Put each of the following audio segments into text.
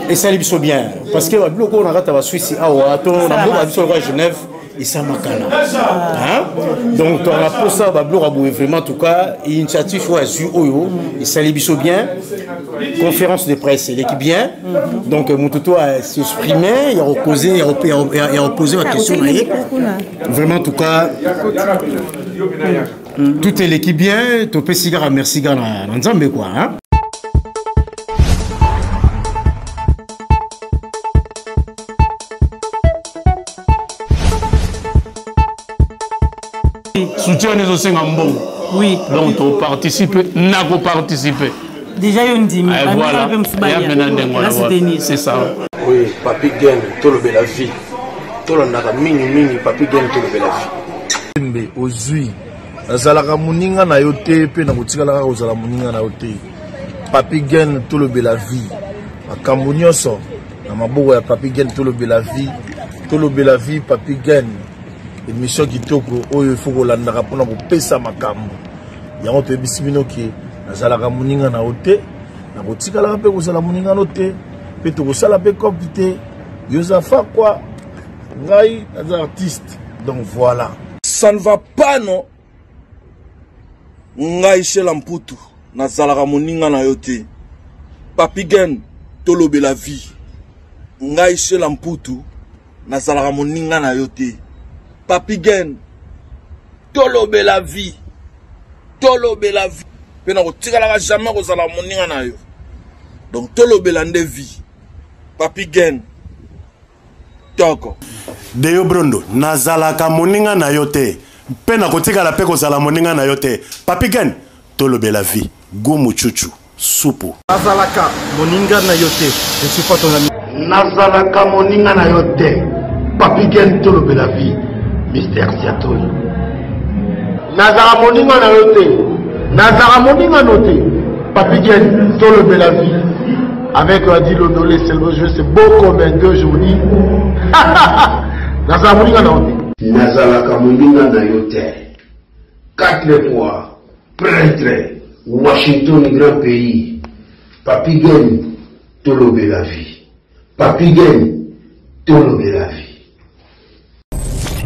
Et ça lui bien. Parce que le on a la Suisse, à Genève, et ça m'a calé. Donc, on a pour ça, vraiment, en tout cas, initiative et ça lui bien. Conférence de presse, l'équipe bien. Donc, Moutoutou a s'exprimé, il a posé la question. Vraiment, en tout cas, toute l'équipe bien. Topé Sigara, merci, Gana, Nzambe, quoi. Soutien les aussi en bon. Oui. Donc, tu participes, n'a pas participé. Déjà, il y a une dîme. Voilà. C'est ça. Oui, Papi Gen, tout le bel la vie. Tout le monde mini, Papi Gen, tout le bel la vie. Aujourd'hui, Nazalaka Muninga na yote, pe na kutikala ozala Muninga na yote. Papi Gen, tout le bel la vie. Akambunyoso, na maboko ya Papi Gen, tout le bel la vie. Tout le bel la vie, Papi Gen. Émission qui toko oyo faut que landa rapona ko pesa makambo yango to bisimino ki nazalaka muninga na ote na kotikala pe ko sala muninga note pe to ko sala pe kopite yozafa quoi ngai as artiste donc voilà ça ne va pas non ngai chez lamputu nazalaka muninga na yote Papi Gen tolobe la vie ngai chez lamputu nazalaka muninga na yote Papi Gen, tolobe la vie. Pe na kotikala jamais kozala moninga na yo. Donc tolobe la vie. Papi Gen. Toko. Deyo Brondo, nazalaka moninga na yo te. Pe na kotikala pe kozala moninga na yo te. Papi Gen, tolobe la vie. Gumu chuchu, supu. Nazalaka moninga na yo te. Je suis pas ton ami. Nazalaka moninga na yo te. Papi Gen, tolobe la vie. Mister Seattle. Nazara moninga na yote. Nazara moninga note. Papi Gen, tolobe la vie. Avec Adi Lodolé, c'est beau comme un deux journées. Nazara moninga na yote. Nazara moninga na yote. 4 fois, prêtre, Washington, grand pays. Papi Gen, tolobe la vie. Papi Gen, tolobe la vie.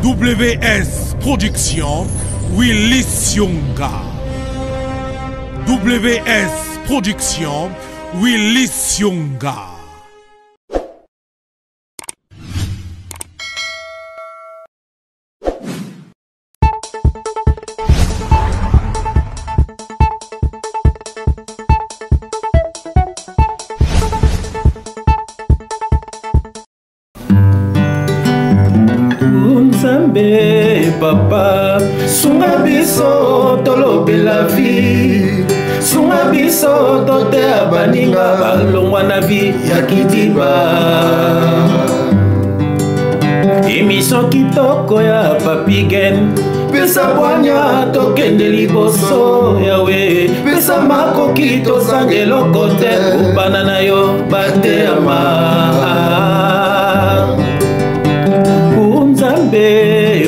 WS Production, Willy Sionga. WS Production, Willy Sionga. Papa, sunga biso tolobe la vie. Sunga biso tote abaninga balongwa na vie ya kidiba. Émission kitoko ya Papi Gen. Pesa bwanya tokende liboso yawe. Pesa makoki tozange lokote kubana na yo bate ama.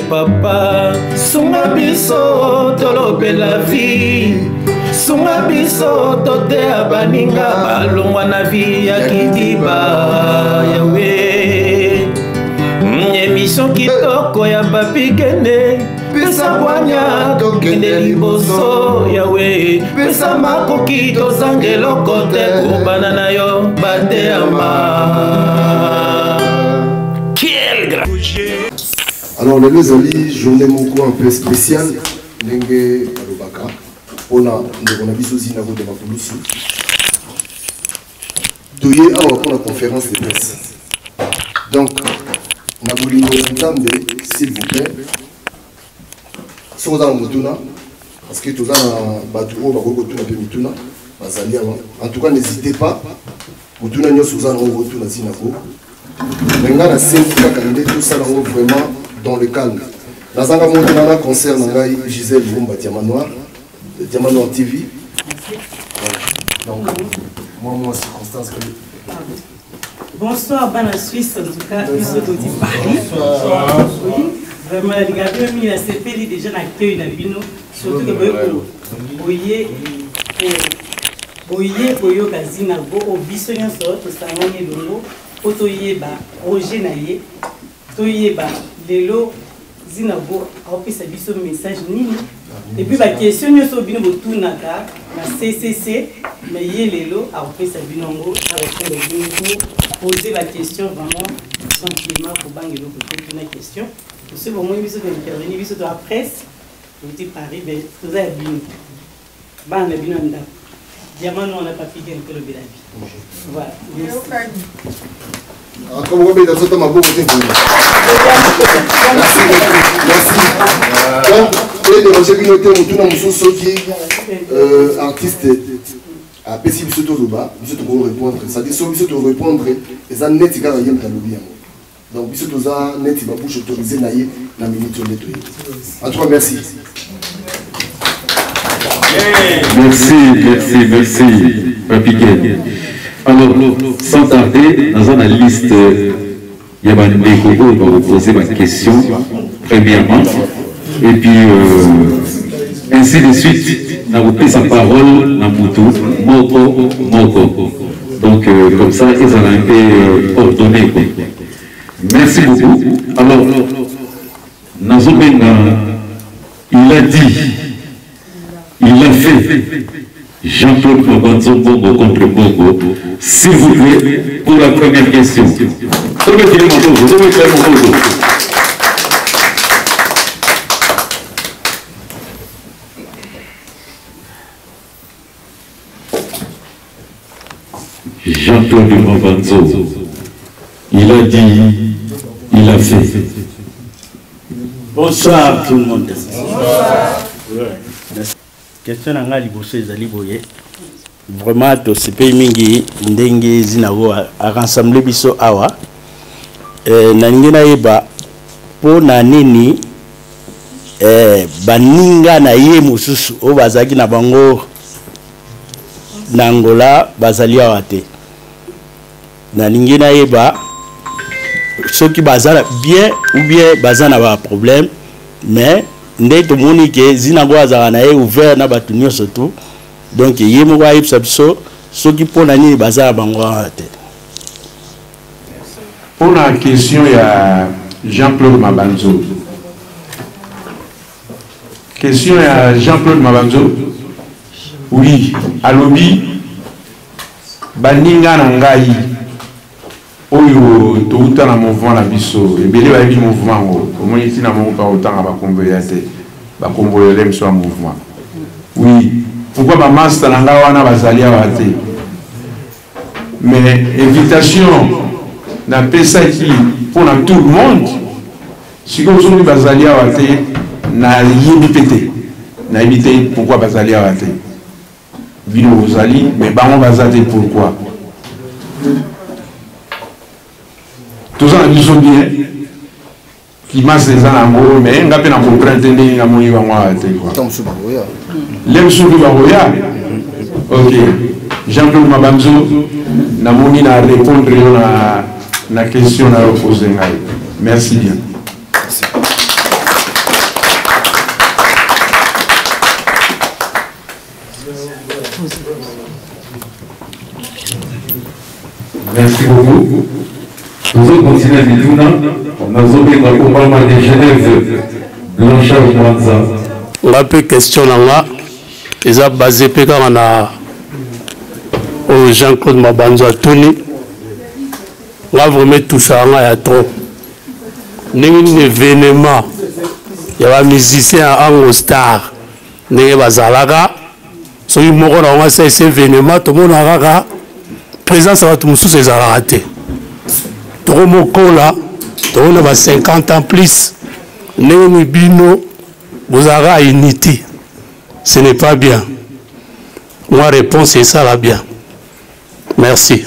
Papa, sunga biso tolobe la vie. Sunga biso tote abaninga balongwa na vie ya kidiba yawe. Émission kitoko ya Papi Gen. Pesa bwanya tokende liboso yawe. Pesa makoki tozange lokote kubana na yo bate ama. Quel grand Alors, les amis, journée moko un peu spéciale. Nenge Alobaka. On a biso aussi na de Makulusu. Doye awa pour la conférence de presse. Donc, Nabulingo Nzambe, s'il vous plaît. Si vous avez un mutuna, parce que tous en Baduro, Bakotuna pe mutuna, Bazalia. En tout cas, n'hésitez pas. Mutuna nyo Suzanne Rotuna Zinako. Maintenant, la scène tout ça vraiment dans le calme. Dans un concert, Gisèle Boumba Diamant Noir TV. Donc, moi, circonstance. Bonsoir, Bana Suisse, en tout cas, nous sommes de Paris. Bonsoir. Oui, vraiment, regardez, il y a ces pays déjà accueillis dans le bino, surtout que vous voyez, boye koyo kazina go obiso nyonso tosangani elongo po toyeba projet na ye toyeba lelo zina go aopesa biso message nini et puis ba question nyonso bino botunaka na CCC mais ye lelo aopesa binongo arépondre bino poser la question vraiment tranquillement pour bangelo ko tuna question c'est bon moi biso de intervenir biso de la presse vous dites Paris ben vous avez bien bana binanda diamant on n'a pas fini que le bilan voilà comme vous avez dans ma merci donc et de Roger Binoté on tourne muso soki artiste a pessi biso to loba biso to répondre ça dit biso to répondre et ça net ka yem ka lobi yango donc biso to za net ba bouche autorisé na ye na minute on nettoyer en tout cas merci. Merci, Papi Ken. Alors, sans tarder, dans la liste, il y a des Kogo qui vont vous poser ma question, premièrement, et puis ainsi de suite, on vous pris sa parole, dans Moutou, Moko. Donc, comme ça, ils ont un peu ordonné. Merci beaucoup. Alors, Nazobenga, il a dit. Il a fait Jean-Claude Mabanzo Bongo contre Bongo. S'il vous plaît, pour la première question. Jean-Claude Mabanzo, il a dit, il a fait. Bonsoir tout le monde. Bonsoir. Question nanga liboso ezali boye vraiment to sepe mingi ndenge zinago a rassembler biso awa na ngena yeba po na nini baninga na ye mususu o bazaki na bango na Angola bazali awa te na ngena yeba soki bazala bien ou bien bazana ba problème mais ndé to moni ke zinago azala na ye ouvert na batu nyonso tout donc ye mo wa yipsa biso soki pona ni bazala bango te. Pour la question il y a Jean-Claude Mabanzo. Question il y a Jean-Claude Mabanzo. Oui, alobi baninga na ngai oyo touta na mouvement la biso ebele ba bi mouvement o mo yiti na mo pa autant ba komboya te ba komboya le so mouvement. Oui, pourquoi ba master na nga wana bazali awa te. Mais invitation na pesa qui pour tout le monde si vous avez bazali awa te na yebipete na éviter pourquoi bazali awa te. Vino bazali mais bango bazate pourquoi. Tout ça, nous sommes bien. Qui m'a ces ans mais on a pu comprendre que nous avons ok. Jean-Claude Mabanzo, nous avons répondre à la question à poser. Merci bien. Merci beaucoup. Nous allons continuer à dire tout. Nous avons au Parlement de Genève, Blanchard Mwanza. On a peu de questions là. Ils ont basé au Jean-Claude Mabanzo à Tony. On va vous mettre tout ça là, il y a trop. Il y a un événement. Il y a un musicien à Ango Star. Il y a un Zalaga. Si vous avez cet événement, tout le monde a la présence à tout le monde, c'est raté. Tromoko là, on a 50 ans plus. Néo Bino, vous avez unité. Ce n'est pas bien. Ma réponse est ça là bien. Merci.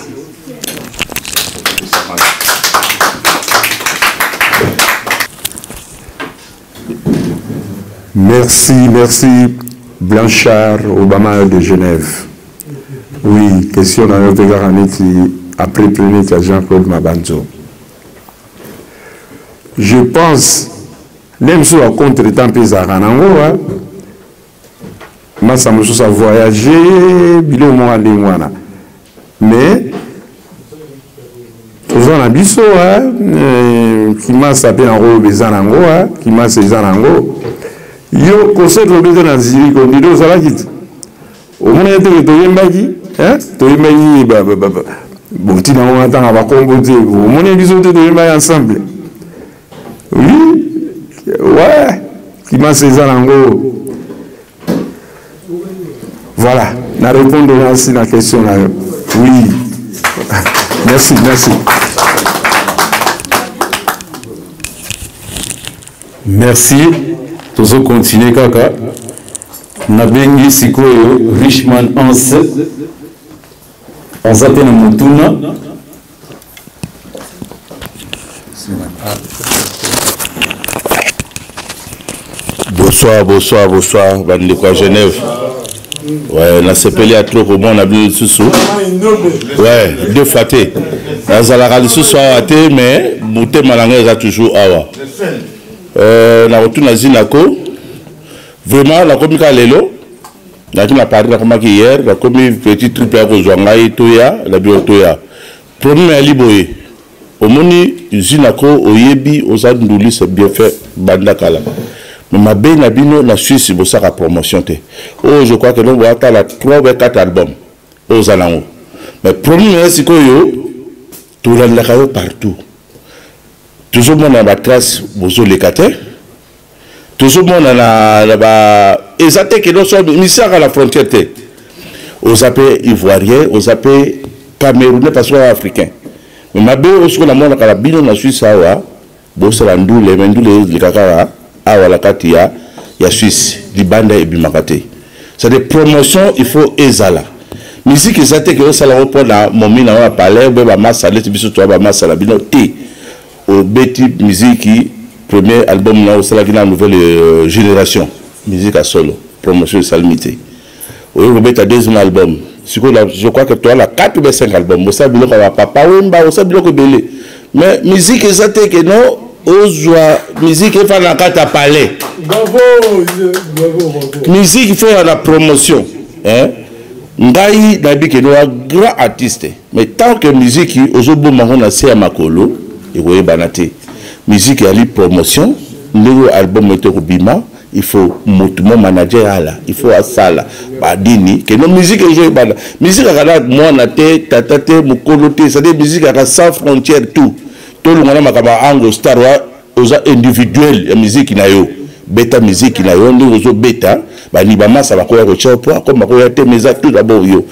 Merci Blanchard Obama de Genève. Oui, question dans le Végaraniti après planète à Jean-Claude Mabanzo. Je pense, même si on contre-temps Pézaranango, masa mosusu avoyage biloko moko ndenge wana mais toza na biso kimasa mpe yango eza nango kimasa eza nango yo concert obeza na ziri kondido ozalaki te omona ete toyembaki botina ngo matanga bakombo te omoni biso te toyembaki ensemble oui ouais kimasa eza nango voilà na répondre aussi na question na yo oui merci merci tozo continuer kaka nabengi sikoyo Richman Anse aza te na motuna bonsoir bandeko ya Genève. Ouais, na sepeli à trop au moins on a vu sous. Ouais, deux fois té. Na zalaka sous awa té mais mouté malanga eza toujours awa. Na retourna zinako. Vraiment la komika lelo. Na qui na parlé na komaki hier, la komi petit triple à kozwanga itoya, la biotoya. Problème à liboye. Omoni zinako oyebi ozanduli c'est bien fait bandakala. Mais ma belle Nabino na Suisse pour sa promotion te. Oh je crois que nous avons 3 ou 4 albums aux alentours. Mais premier c'est que yo tout la caillou partout. Toujours mon na trace bozo les kate. Toujours mon na ba exacté que nous sommes ici à la frontière te. Aux appels ivoiriens, aux appels camerounais parce que africains. Mais ma belle aussi na mon na bino na Suisse awa bozo la ndule les kakara. Awa la kati ya Suisse libanda et bimakate. C'est des promotions il faut ezala. Musique ezate que ça la report na momi na parler ba massa let biso to ba massa la bino te. Au beti musique premier album na osala ki na nouvelle génération musique à solo promotion salmité. Au beta deuxième album. Je crois que toi la 4 ou 5 albums. Mo sa bilo ko papa wemba o sa bilo ko belé. Mais musique ezate que non ozwa musique il faut la carte à palais. Bravo. Musique il faut la promotion. Ngai nabi que nous grand artiste. Mais tant que musique ozobo mahona se makolo et voyez banate. Musique ali promotion, le album est bima, il faut mon manager ala, il faut asala. Badini que nos musique est bana. Musique à moi na te tatate mukolo te, c'est des musiques à sans frontières tout. Tout le monde a un star aux individuels la musique na yo beta musique na yo ndio beta ba ni ba masa ba ko ya chopo comme ko ya te meza tout d'abord yo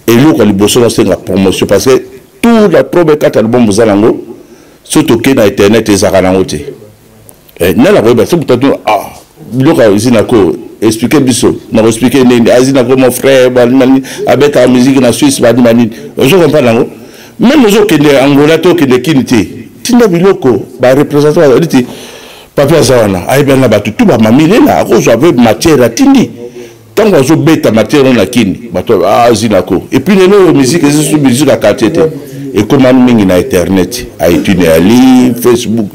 et lo ko liboso na senga promotion parce que tout la probe 4 album zalango surtout que na internet ezaka na ngote na la ko ba so peut-être lo ka izina ko expliquer biso na expliquer nini azina ko mon frère ba avec la musique na Suisse ba ni mani je comprends nango même zo que Angola to que de kinité tinda biloko ba représentant dit papa zawana aibana batu tout ba mamile na akozo avec matière tindi tango zo beta matière na kini bato zinako et puis les musique c'est musique à quartier et comment mingi na internet a étudier ali Facebook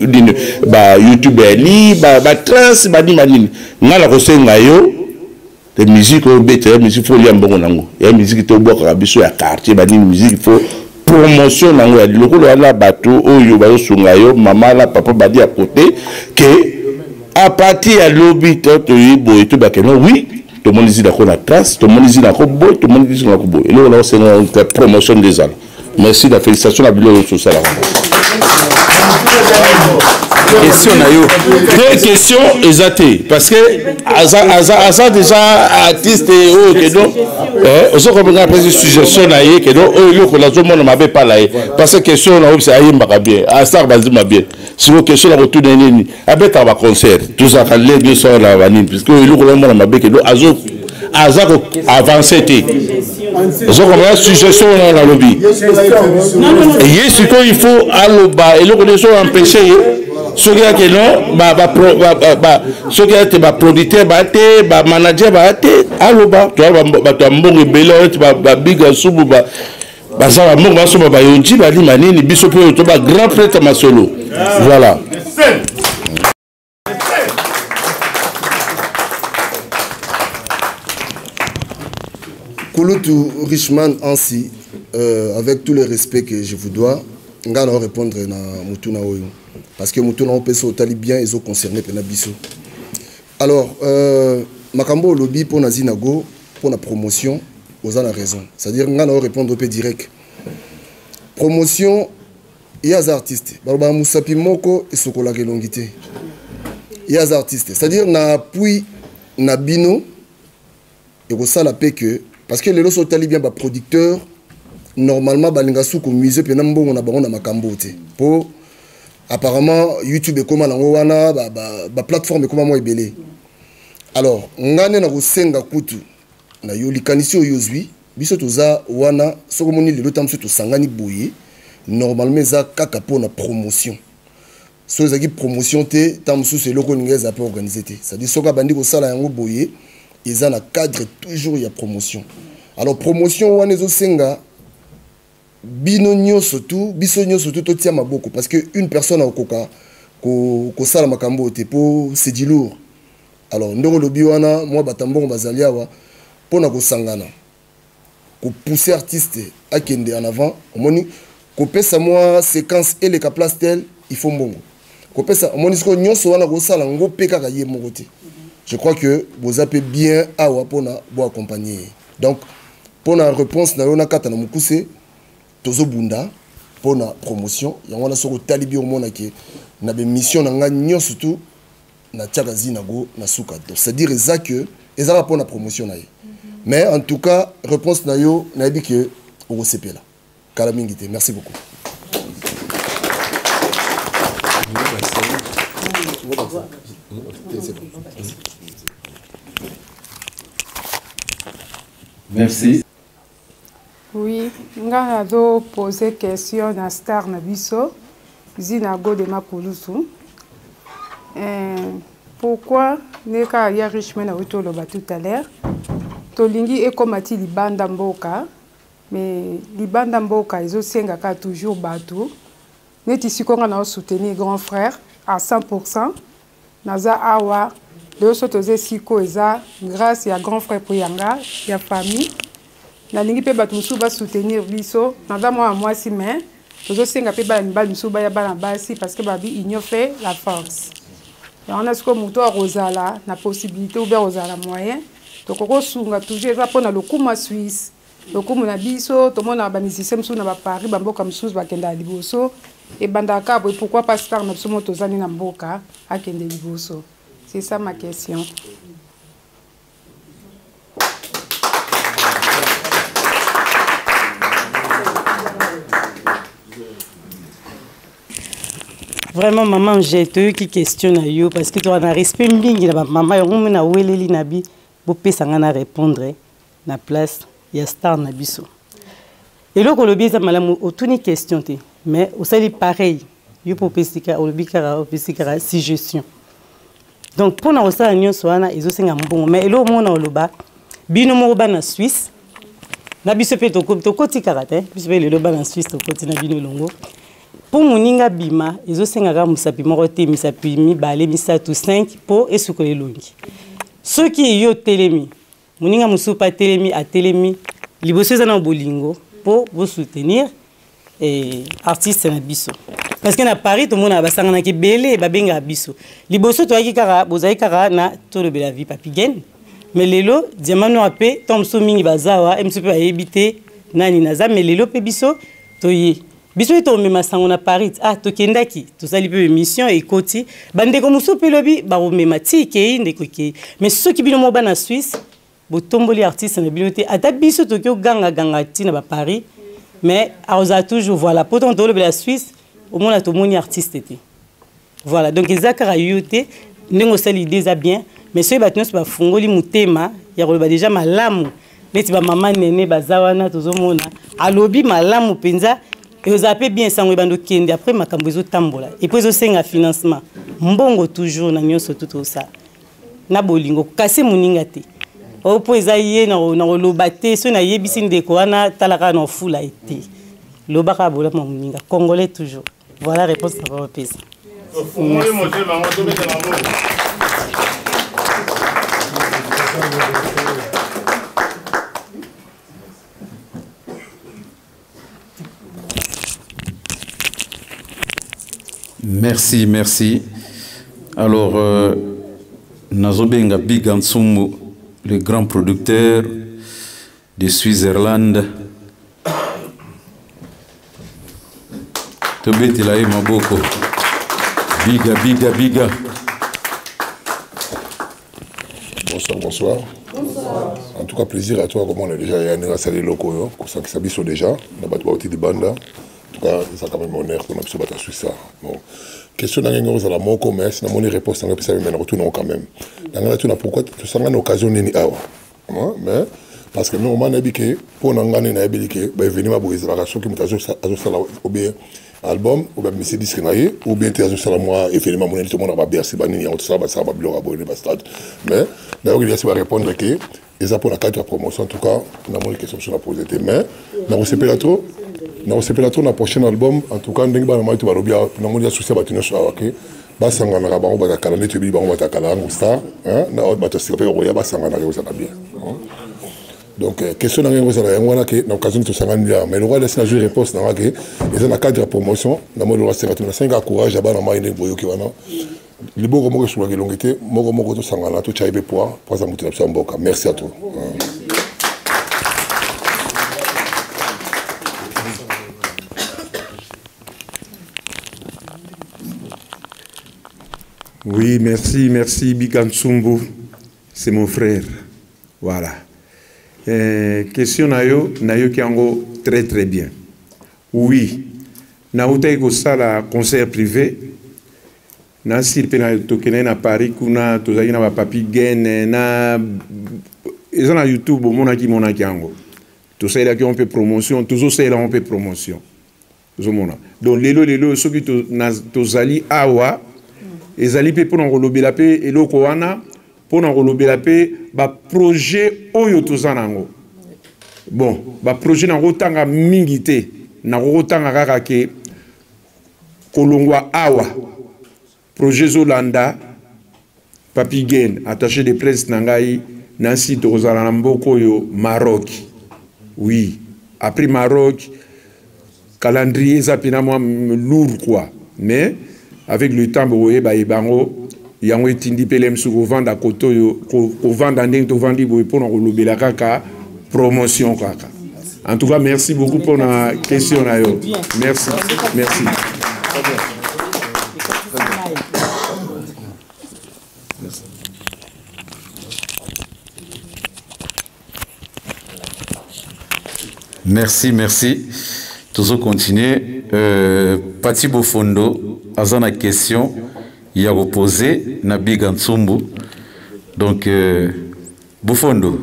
ba YouTube ali ba trans ba dimani ngala ko senga yo de musique au beta musique faut liam bongo nango ya musique to boka biso ya quartier ba ni musique faut promotion nango ya lokolo ala bato oyo ba yosunga yo mama la papa badi à côté que à partir ya lobby to yibo et tout ba que non oui tout le monde dit d'accord la trace tout le monde dit d'accord boy tout le monde dit d'accord boy et là c'est une promotion des ans. Merci la félicitation à Bilo sur ça. Question na yo. Deux questions exactes parce que asa déjà artiste et que donc aussi comme on a pris suggestion na ye que donc yo ko la zo mona mabe pas là parce que question na c'est ayé mbaka bien asa bazima bien si vos questions la retour nini avec un concert tout ça quand les deux sont là vanine parce que yo ko la mona mabe que donc azo avancer té je comprends suggestion dans la lobby et ce qu'il faut à l'oba et le connaissons empêcher ceux qui que non ceux qui étaient producteur manager à l'oba tu vois tu as mbongo belé tu big subu ça va mbongo subu yonji bali manini biso pe to grand prêtre masolo voilà. Kouloutou Richman ainsi, avec tout le respect que je vous dois, je vais répondre à Moutouna Oyo. Parce que Moutouna Oyo peut bien, ils sont concernés par Nabiso. Alors, Makambo lobby pour Nazinago, pour la promotion, vous avez la raison. C'est-à-dire que je vais répondre au peu direct. Promotion, il y a des artistes. Barba Moussapi Moko et Sokola Gelongité. Il y a des artistes. C'est-à-dire que appui Nabino, et ça la paix que. Parce que les gens sont bien producteurs, normalement, balingasu comme musée, puis on a baron Makambo. Pour apparemment, YouTube est comme la plateforme est comme moi belé. Alors, on a un senga kutu na yoli kanisi oyozwi biso toza wana soko moni le tam so to sangani boye normalement za kaka pour na promotion so ezaki promotion te tam so c'est loko ngeza peut organiser te ça dit soka bandi ko sala yango boye eza na cadre toujours ya promotion alors promotion wana ezo senga bino nyonso tu biso nyonso tu to tia maboko parce que une personne akoka ko sala makambo te po c'est du lourd. Alors, ndoko lobi wana moi batambongo bazalia wa pona ko sangana ko pousser artiste à kende en avant omoni ko pesa moi séquence et les ka place tel il faut mbongo ko pesa omoni sko nyonso wana ko sala ngo peka ka ye mongoti. Je crois que vous avez bien awa pona bo accompagner. Donc pona réponse na yona kata na mukuse tozo bunda pona promotion yango na soko talibi o mona ke na be mission na nga nyonso tout na tchagazi nago na souka. C'est-à-dire que ils ont pour la promotion naïe. Mais en tout cas réponse nayo na dit que au CP là. Kalamingité. Merci beaucoup. Merci. Oui, nga do poser question na star na biso Zinago de Mapulusu. Pourquoi Neka ya Richman a Witoloba tout à l'heure Tolingi est comme ati Libanda Mboka, mais Libanda Mboka ils aussi ngaka toujours bateau. Neti sikonga na soutenir grand frère à 100%. Naza awa de sotoze siko eza grâce ya grand frère Poyanga ya famille. Na lingi pe batu musu ba soutenir biso. Naza moi si mais tozo senga pe ba mbali musu ba ya bana basi parce que babi igno fait la force. On a ce que nous avons la possibilité ou bien moyen. Donc on a toujours le coup Suisse, le coup na biso, tout le monde a banisé na Paris, bambo comme sous bakenda liboso et bandaka pourquoi pas star na somo tozani na mboka akende liboso. C'est ça ma question. Vraiment, maman, j'ai eu qui questionne à you parce que tu as un respect mingi na maman et on a weleli nabi pour pesanga répondre na place ya star na biso. Et là ko lobi za malamu otuni question te mais au sali pareil yo pour pesika o lobi kara pesika si gestion. Donc pour na osala nyonso wana ezosenga mbongo mais elo mona oloba bino mo ba na Suisse na biso pe to koti karate biso pe le loba na Suisse to koti na bino longo. Pour moninga bima ezosengaka musapi moko te misapi mibale misatu 5 po esukole longi soki yo telemi moninga musupa telemi a telemi liboso eza na bolingo po vous soutenir artiste na biso parce que na Paris tout monde a basangana ki belé babenga biso liboso to yaki kaka bozai kaka na tolobela vie papi gen mais lelo diamano ape tomso mingi bazawa msupe ayebite nani naza mais lelo pe biso toye biso to mema sango na Paris to kendaki to sali pe émission et koti bande ko muso pelobi ba o mema ti ke ndeko ke mais ceux qui bino mo ba na Suisse bo tomboli artiste na biloté ata biso to ke ganga ti na ba Paris mais aoza toujours voilà pourtant to le la Suisse au moins to moni artiste té voilà donc ezakara yoté ndenge sali déjà bien mais ceux ba tnos ba fungoli mutema ya ko ba déjà malamu neti ba mama nene bazawana tozomona alobi malamu penza. Et vous avez bien ça, après ma cambozo tambola. Et puis aussi un financement. Mbongo toujours na nyoso tout ça. Na bolingo kase muninga te. O po ezaye na lobate so na yebisi ndeko wana talaka na fula été. Lobaka bola muninga congolais toujours. Voilà la réponse à votre pèse. Merci, merci. Alors, Nazobenga Big Ansumbu, le grand producteur de Switzerland. Tobeti la Maboko. Biga, biga, biga. Bonsoir, bonsoir. Bonsoir. En tout cas, plaisir à toi. Comme on est déjà, il y a un salé locaux, qui s'habillent déjà. On a battu des bandes. En tout cas, c'est quand même honneur pour nous battre sur ça. Bon. Question dans la mon commerce, dans mon réponse, dans le retour quand même. Dans le retour, pourquoi tu sens une occasion de mais parce que nous, on a dit que pour nous, on a dit que venir à Boïs, la chose qui m'a ou bien album, ou bien monsieur disque ou bien tu as moi et finalement mon tout le monde a bien c'est banni on ça va bloquer abonner bastard mais d'ailleurs il y a ça va répondre que ils ont pour la carte de promotion en tout cas dans mon question sur la poser mais dans le prochain album en tout cas ndenge ba na tu va robia na mon associé ba tino ça OK ba sangana ba ba ta kala netu bi ba ta kala ngusta na ba ta sipe ko ya ba sangana ko ça bien donc question dans l'occasion de s'engager mais le roi laisse la jouer réponse dans que ils ont la cadre de promotion dans le roi c'est que 5 courage à bana mai boyo ki wana le beau comme sur la longuité moko to sangana to chaibe pour ça mutina ça mboka merci à toi. Oui, merci Bikansumbu, c'est mon frère. Voilà. Question nayo qui ango très bien. Oui, na utai ko sala concert privé. Na sirpe na tokene na Paris kuna tozali na ba papi gene na ezana YouTube monaki ango. To sala ki on peut promotion, toujours sala on peut promotion. Zomona. Donc lelo soki to na tozali awa ezali pe pour ngolobe la pe eloko wana pour ngolobe la pe ba projet oyo tozanango. Bon, ba projet na rotanga mingité na rotanga kaka ke kolongwa awa projet Zolanda Papi Gen attaché de presse nangai nansi tozala na mboko yo Maroc. Oui, après Maroc calendrier ça pina moi lourd quoi, mais avec le temps boye ba ibango yango etindi pelem su ko vendre koto yo ko vendre ndenge to vendre boye pour na lobela kaka promotion kaka. En tout cas, merci beaucoup pour la question. Merci. Merci. Toujours continuer. Pati Bofondo, à la question, il y a reposé na Big Ansumbu. Donc, Bofondo,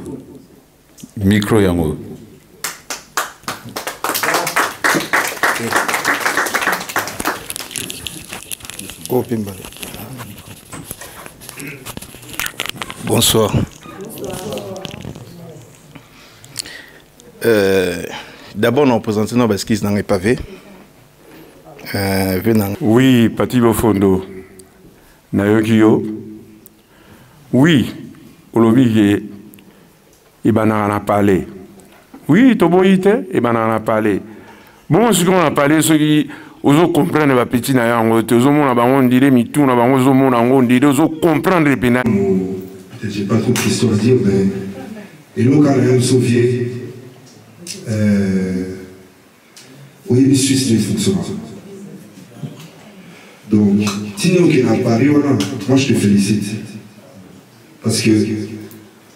micro yango. Bonsoir. D'abord, nous présentons nos esquisses dans les pavés. Oui, Pati Bofondo. Nayokio. Oui, Olobi et banana parlé. Oui, Toboïte et banana parlé. Bon, ce qu'on a parlé, ceux qui osent comprendre les petits naïans, osent on dirait mitou, on dirait osent comprendre les pénales. J'ai pas trop de questions à dire, mais et là, quand on est sauvé, oui, les Suisses ne fonctionnent pas. Donc, si nous qui n'a pas ri, moi je te félicite. Parce que,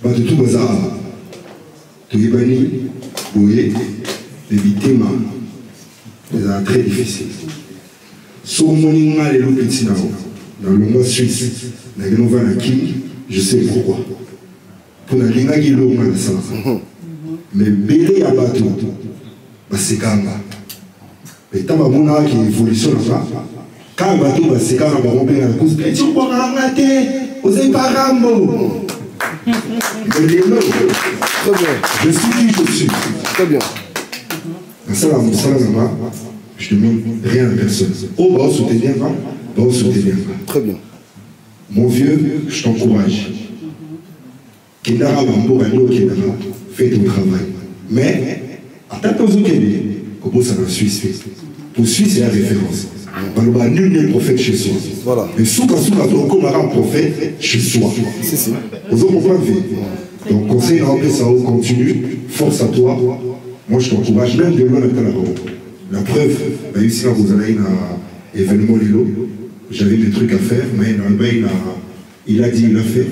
bah, de tout bazar, tu es banni, oui, les victimes, c'est très difficile. Sur mon mal et l'autre petit dans le mois suisse, je sais pourquoi. Pour la ligne qui est l'eau, mais belé à bateau, c'est quand même. Mais tant que qui évolution là-bas, quand le bateau c'est quand même on bien la course, mais tu peux pas rater, vous n'avez pas Rambo. Je suis qui je suis. Très bien. Ça là-bas, je ne demande rien à personne. Oh, bah, soutenir, très bien. Mon vieux, je t'encourage. Kendara Mambo, Kendara, fais ton travail. Mais, attends, comment ça en Suisse? Pour Suisse, c'est la référence. Nul n'est prophète chez soi. Voilà. Et souka comme un prophète chez soi. Vous comprenez? Donc, conseil à ça continue, force à toi. Moi, je t'encourage même de loin avec la preuve, ici, vous allez un événement Lilo. J'avais des trucs à faire, mais il a dit, il a fait.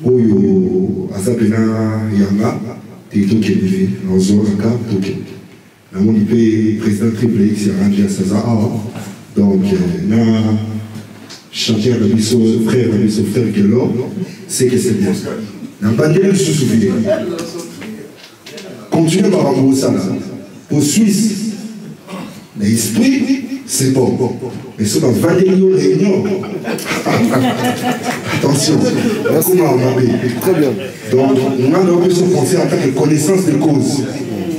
Oyo, Azapena Yanga, t'es toqué, dans Zoraka, toqué. Mon IP, président Triple X, il a rendu à Saza. Donc, na chanter à la mission frère, qui est là, c'est que c'est bien. N'a pas de se souvenir. Continuez par rapport au Sana. Au Suisse, l'esprit, c'est bon. Mais ce qu'on va dire aux réunions. Attention, comment on a très bien. Donc, on a un peu son conseil en tant que connaissance de cause.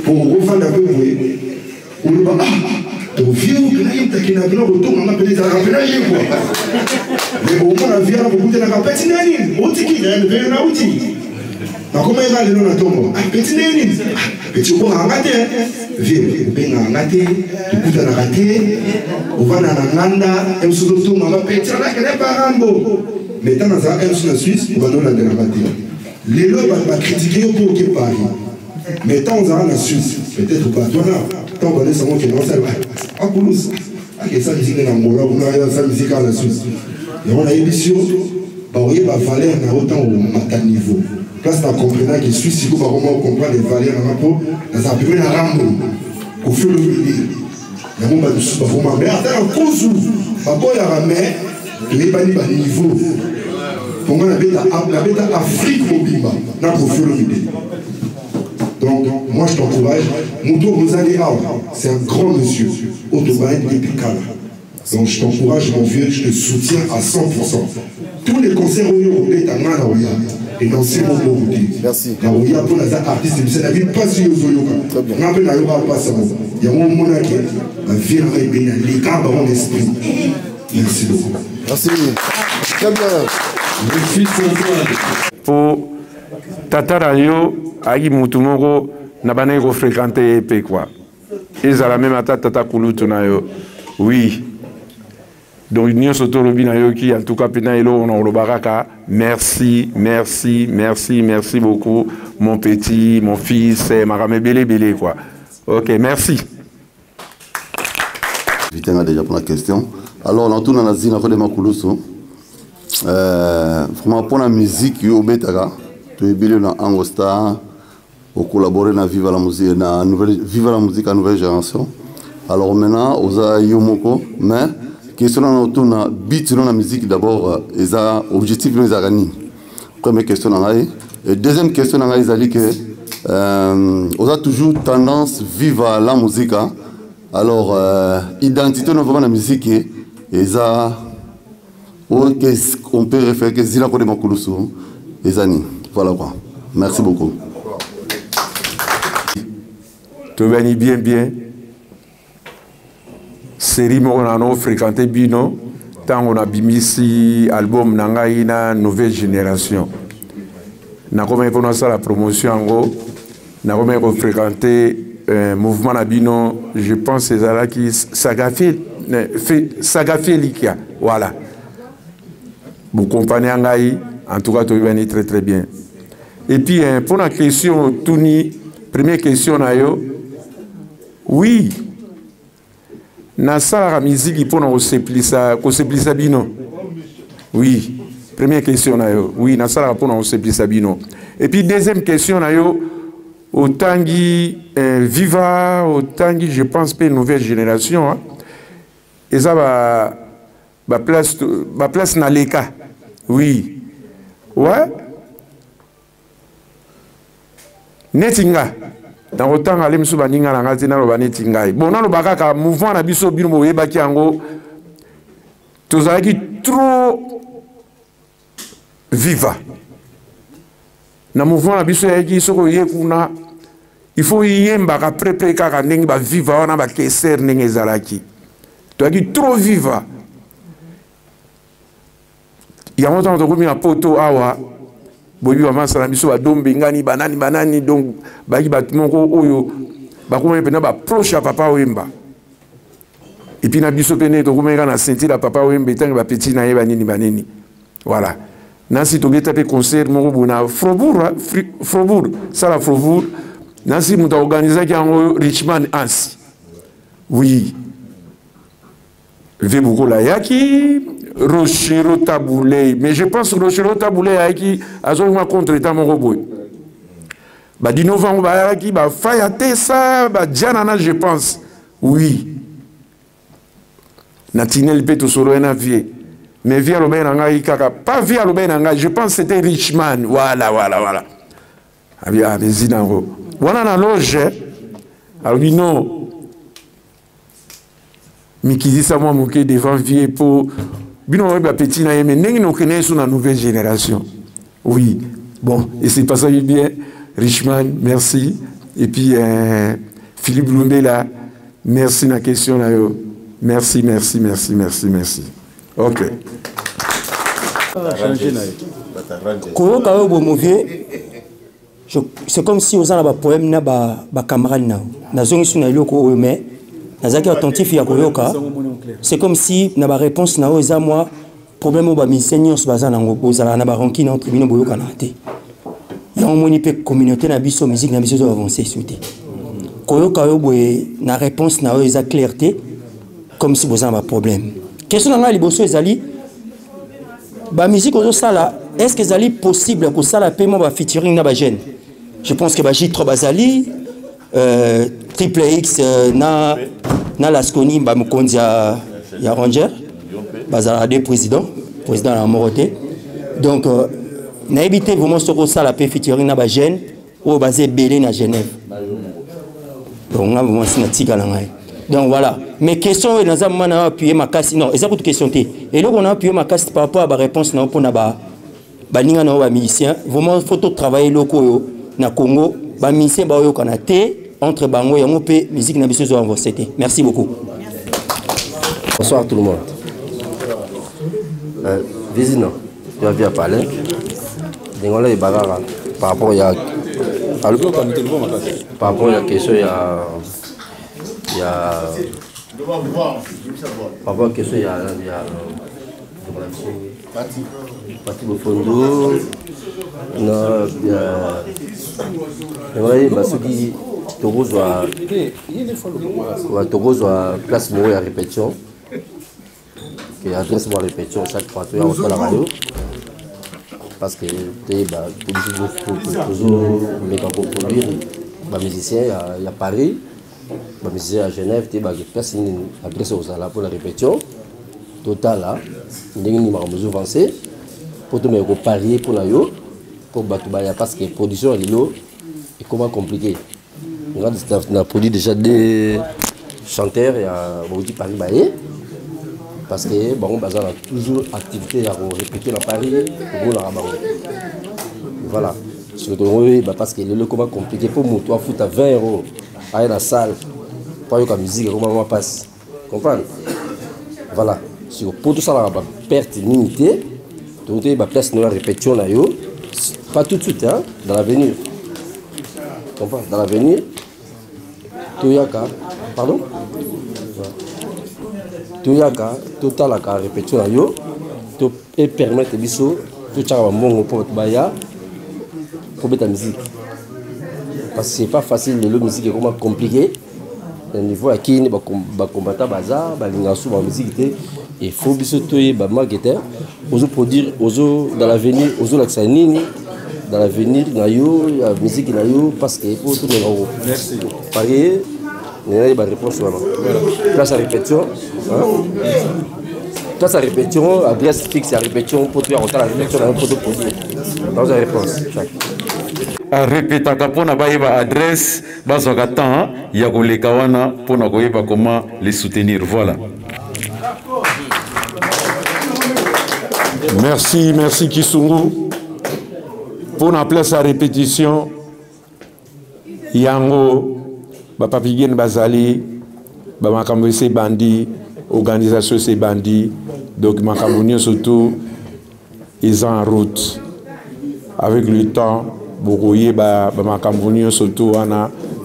Pour refaire un peu, on ne va pas. Ton vieux, qui n'a pas retour, on a peut-être un rappel à quoi. Mais au moins, la vie, on a beaucoup de la petit nani. Outil qui est un outil. Donc, comment il va aller dans la tombe? Petit nani. Petit bon, on a raté. Vieux, on a raté. Tout coup, on a raté. On va dans la Nanda. On se retrouve, on va petit, on a qu'elle est pas rambo. Mais dans la Suisse, on va dans la raté. Les lois vont critiquer pour qu'il parle. Mais tant on a la Suisse, peut-être pas toi là, tant qu'on est seulement qui est dans cette en Toulouse, avec sa musique dans Angola, on a sa musique à la Suisse. Et on a une émission, on y a valeur autant au niveau. Place à comprendre que Suisse, si vous comprenez les valeurs dans un premier rambo, au fur et à mesure. Il y a un moment de sous-parlement, mais attends, un coup sous, il y a un mais, il n'est pas niveau. Pour moi, la bête Afrique mobile, n'a pas fur et à mesure. Donc, moi je t'encourage. Mouto Rosali c'est un grand monsieur. Autobaïd Épicala. Donc, je t'encourage, mon vieux, je te soutiens à 100%. Tous les concerts où il y a et dans ces moments où merci. Il y a pour les artistes, c'est la vie pas sur les Très bien. On appelle pas ça. Il y a un moment qui la vie est bien, les gars dans l'esprit. Merci beaucoup. Merci. Très bien. Pour Tata Rayo, Agi Moutumoro, Nabane go fréquenter épée quoi. Ils ont la même attaque Tata Kouloutou Nayo. Oui. Donc, nous sommes qui en tout cas, on a le baraka. Merci, merci, merci, merci beaucoup, mon petit, mon fils, Marame Bélé Bélé quoi. Ok, merci. Vite, on a déjà pour la question. Alors, on a tout dans la zine de Makoulousso. Vraiment, pour la musique, il y a Betara. Tu es bien dans Angostar. On collabore dans Viva la musique, Viva la musique à nouvelle génération. Alors maintenant, on a Yomoko, mais question autour de beat dans la musique d'abord, ils ont objectif de gagner. Première question et deuxième question c'est que on a toujours tendance vivre la musique. Alors identité dans la musique ils ont on peut référer que Zina Kodema Kouloussou et Zani. Voilà quoi. Merci beaucoup. Tu vas bien. Série on a fréquenté bino tant on a bimisi album nangaïna nouvelle génération. Na comme pour ça la promotion en gros, na comme fréquenté mouvement na bino, je pense c'est ça qui Sagafé Likia. Voilà. Vous comprenez en tout cas tu vas très très bien. Et puis pour la question Touni, première question na yo. Oui. Nasa la musique pour nous séplissa bino. Oui. Première question na yo. Oui, nasa la pour nous séplissa bino. Et puis deuxième question na yo. Autangi Viva, autangi je pense pas nouvelle génération. Et ça va place na leka. Oui. Ouais. Netinga. Dans autant aller m'sou baninga na ngati na lo banetinga. Bon na lo bakaka mouvement na biso bino mo yebaki yango. Tozalaki trop viva. Na mouvement na biso yaki soko yekuna il faut yemba ka prépare kaka ndenge ba viva wana ba keser ndenge ezalaki. Tozalaki trop viva. Yango tant to na poto awa boyi ba masala biso ba dombe ngani banani donc ba ki batumoko oyo ba kuma pena ba proche papa oyemba et puis na biso pene to kumeka na sentir la papa wembe tanga ba petit na yeba nini banini voilà nasi to geta pe concert moko bona Frobourg ça la Frobourg nasi muta organiser ki en Richmond Ansi oui Vebouko la yaki Rochero Taboulé mais je pense Rochero Taboulé yaki azonga contre état moko boy ba di novembre ba yaki ba fayate ça ba dianana je pense oui Natinel Peto Solo na vie mais via le benanga kaka pas via le benanga je pense c'était Richmond voilà abia bezinango voilà na loge albino Mikidi ça moi moqué devant vie pour bino ba petit na yeme nengi no connaît sur la nouvelle génération oui bon et c'est pas ça bien Richmond merci et puis Philippe Blondé là merci la question là yo merci ok koyoka oyo bomovie c'est comme si oza na bapoème na bacamarade nao nazongisi na eloko oyo mais nazalaki attentif ya koyoka c'est comme si na baréponse na oyo eza mwa problème oyo bamisien nyonso baza nango bozalaka na barankine entre bino boyokana te yango moni mpe communauté na biso musique na biso ezo avance su te koyoka oyo boye na réponse na oyo eza clarté comme si boza na baproblème question na ngai liboso ezali bamusique ozosala est ce que ezali possible kosala mpe mwa bafeaturing na bagene je pense que J3 bazali Triple X na Lasconi bamokonzi ya Ranger bazala des président na moroté donc na éviter vraiment ce kosala mpe featuring na bagene oyo baza ebele na Genève donc nga vraiment sinatika na ngai donc voilà mais question dans un moment on a appuyé ma casse non c'est pas toute question et là on a appuyé ma casse par rapport à la réponse non pour na ba ninga na ba musicien vraiment faut tout travailler loko na Congo ba musicien ba yo kana té entre bango ya ngopé musique na biso zo avancé. Merci beaucoup. Bonsoir tout le monde. Visino tu as bien parlé d'ingole bagara par rapport à par rapport à la question par rapport à la question il y a Pati Bofondo Basuki Togo soit place moro à répétition qui adresse moi répétition chaque fois tu as la radio parce que tu toujours les camps pour produire les musiciens il y a Paris les musiciens à Genève tu as place adresse aux salles pour la répétition total là il mesure avancé pour tout me parier pour la yo pour batubaya parce que production est comment compliqué on a produit déjà des chanteurs et à Bouti Paris Baye parce que bon bazar a toujours activité à répéter dans Paris pour la rabat voilà parce que le comment compliqué pour moi toi foot à 20 € à la salle pas la musique comment on passe comprendre voilà pour tout ça la perte limitée tout est place de la répétition là yo pas tout de suite hein dans l'avenir comprendre dans l'avenir Toyaka pardon Toyaka total la répétition là yo to et permettre biso tout ça va bon pour baya pour mettre la musique parce que c'est pas facile le musique est comment compliqué au niveau à qui ne va combattre bazar balinga sous la musique il faut biso toyer ba marketer ozo produire ozo dans l'avenir ozo la nini dans l'avenir na yo la musique na yo parce que pour tout le monde merci pareil il y a des réponses voilà place à répétition place à répétition adresse fixe à répétition pour faire la répétition pour tout produire dans la réponse répétaka mpona bayeba adresse bazwaka temps ya koleka wana mpona koyeba comment les soutenir voilà. Merci Kisungu pour la place à répétition yango Papigen Bazali makambo se bandi organisation se bandi donc makambo surtout ils en route avec le temps bokoye makambo surtout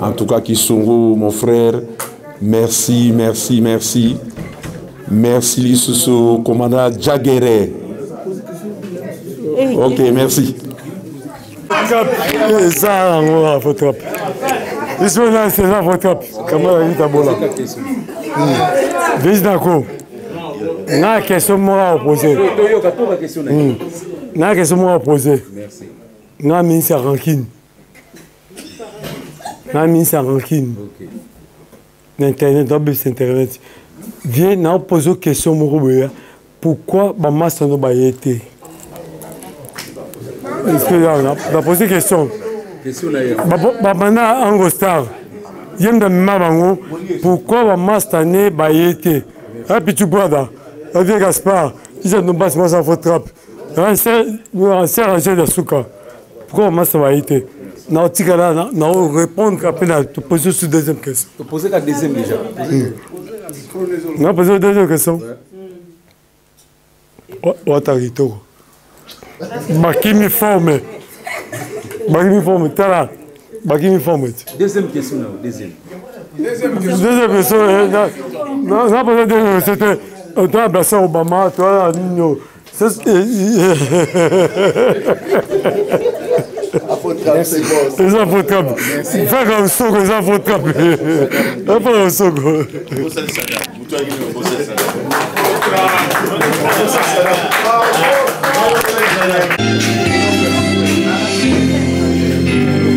en tout cas Kisungu mon frère merci Merci Lissoso, commandant Djagere. Ok, merci. Ça, on faut trop. C'est ça, faut trop. Comment on dit tabola? Dis d'accord. Na question moi poser. Na question moi poser. Merci. Na ministre rancune. Na ministre rancune. OK. Internet, internet. Viens na poser une question moi. Pourquoi ba master no ba été? Est-ce que la posé question? Question là. Bana Angostar. Yem de mabango. Pourquoi ba master ne ba été? Ah puis tu brother. Avec Gaspard, ils ont pas ça faut trap. Un serre de souka. Pourquoi ma ça va été? Non, tigala, non répondre après la te poser sur deuxième question. Tu poser la deuxième déjà. Non, poser la deuxième question. Oh, tarito. Bakimi forme. Bakimi forme, tala. Bakimi forme. Deuxième question là, deuxième. Deuxième question. Non, pas deuxième, c'était tu as blessé Obama, tu as Nino. C'est ça, faut trap. Fais comme ça, ça faut trap. Fais comme ça.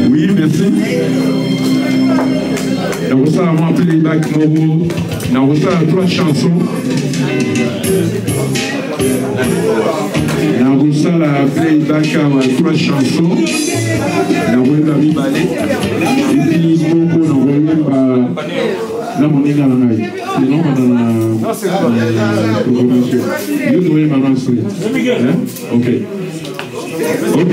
Oui, merci. Dans ça, on va appeler Bac Momo. Dans ça, 3 chansons. Dans ça, la playback à 3 chansons. Dans le Ami Balé. Et puis, Moko, dans le la monnaie dans la main. Sinon, dans la programmation. Vous voyez ma main. Ok. Ok.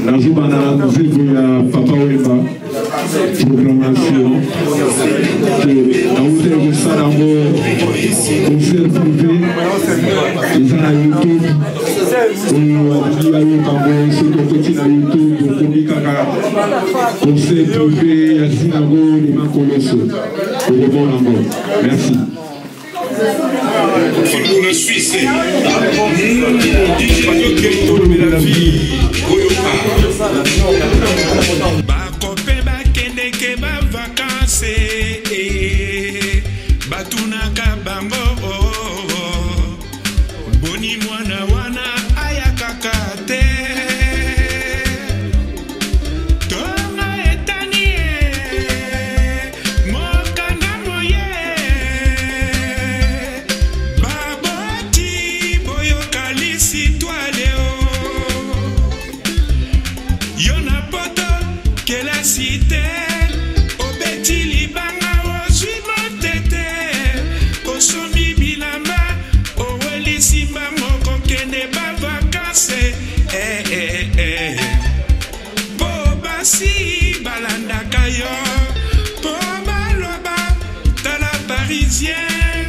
La Zoubana nous est à Papa Wemba. Programmation. La route de Salambo. Concert privé. Ils sont à YouTube. On dit à YouTube. C'est petit à YouTube. On communique à concert privé. À Sinago. Les mains colossaux. Au bon amour. Merci. La Suisse, la vie, bakope bakendeke bavakanse batunaka bango boni mwana wana ayakaka te tonga etani mokanga moye baboti boyokalisi toaleo yona poto ke la cité obeti libanga ozwi motete osomi bilamba owelisi mbango kokende bavakanse po basi balandaka yo po baloba tala parisien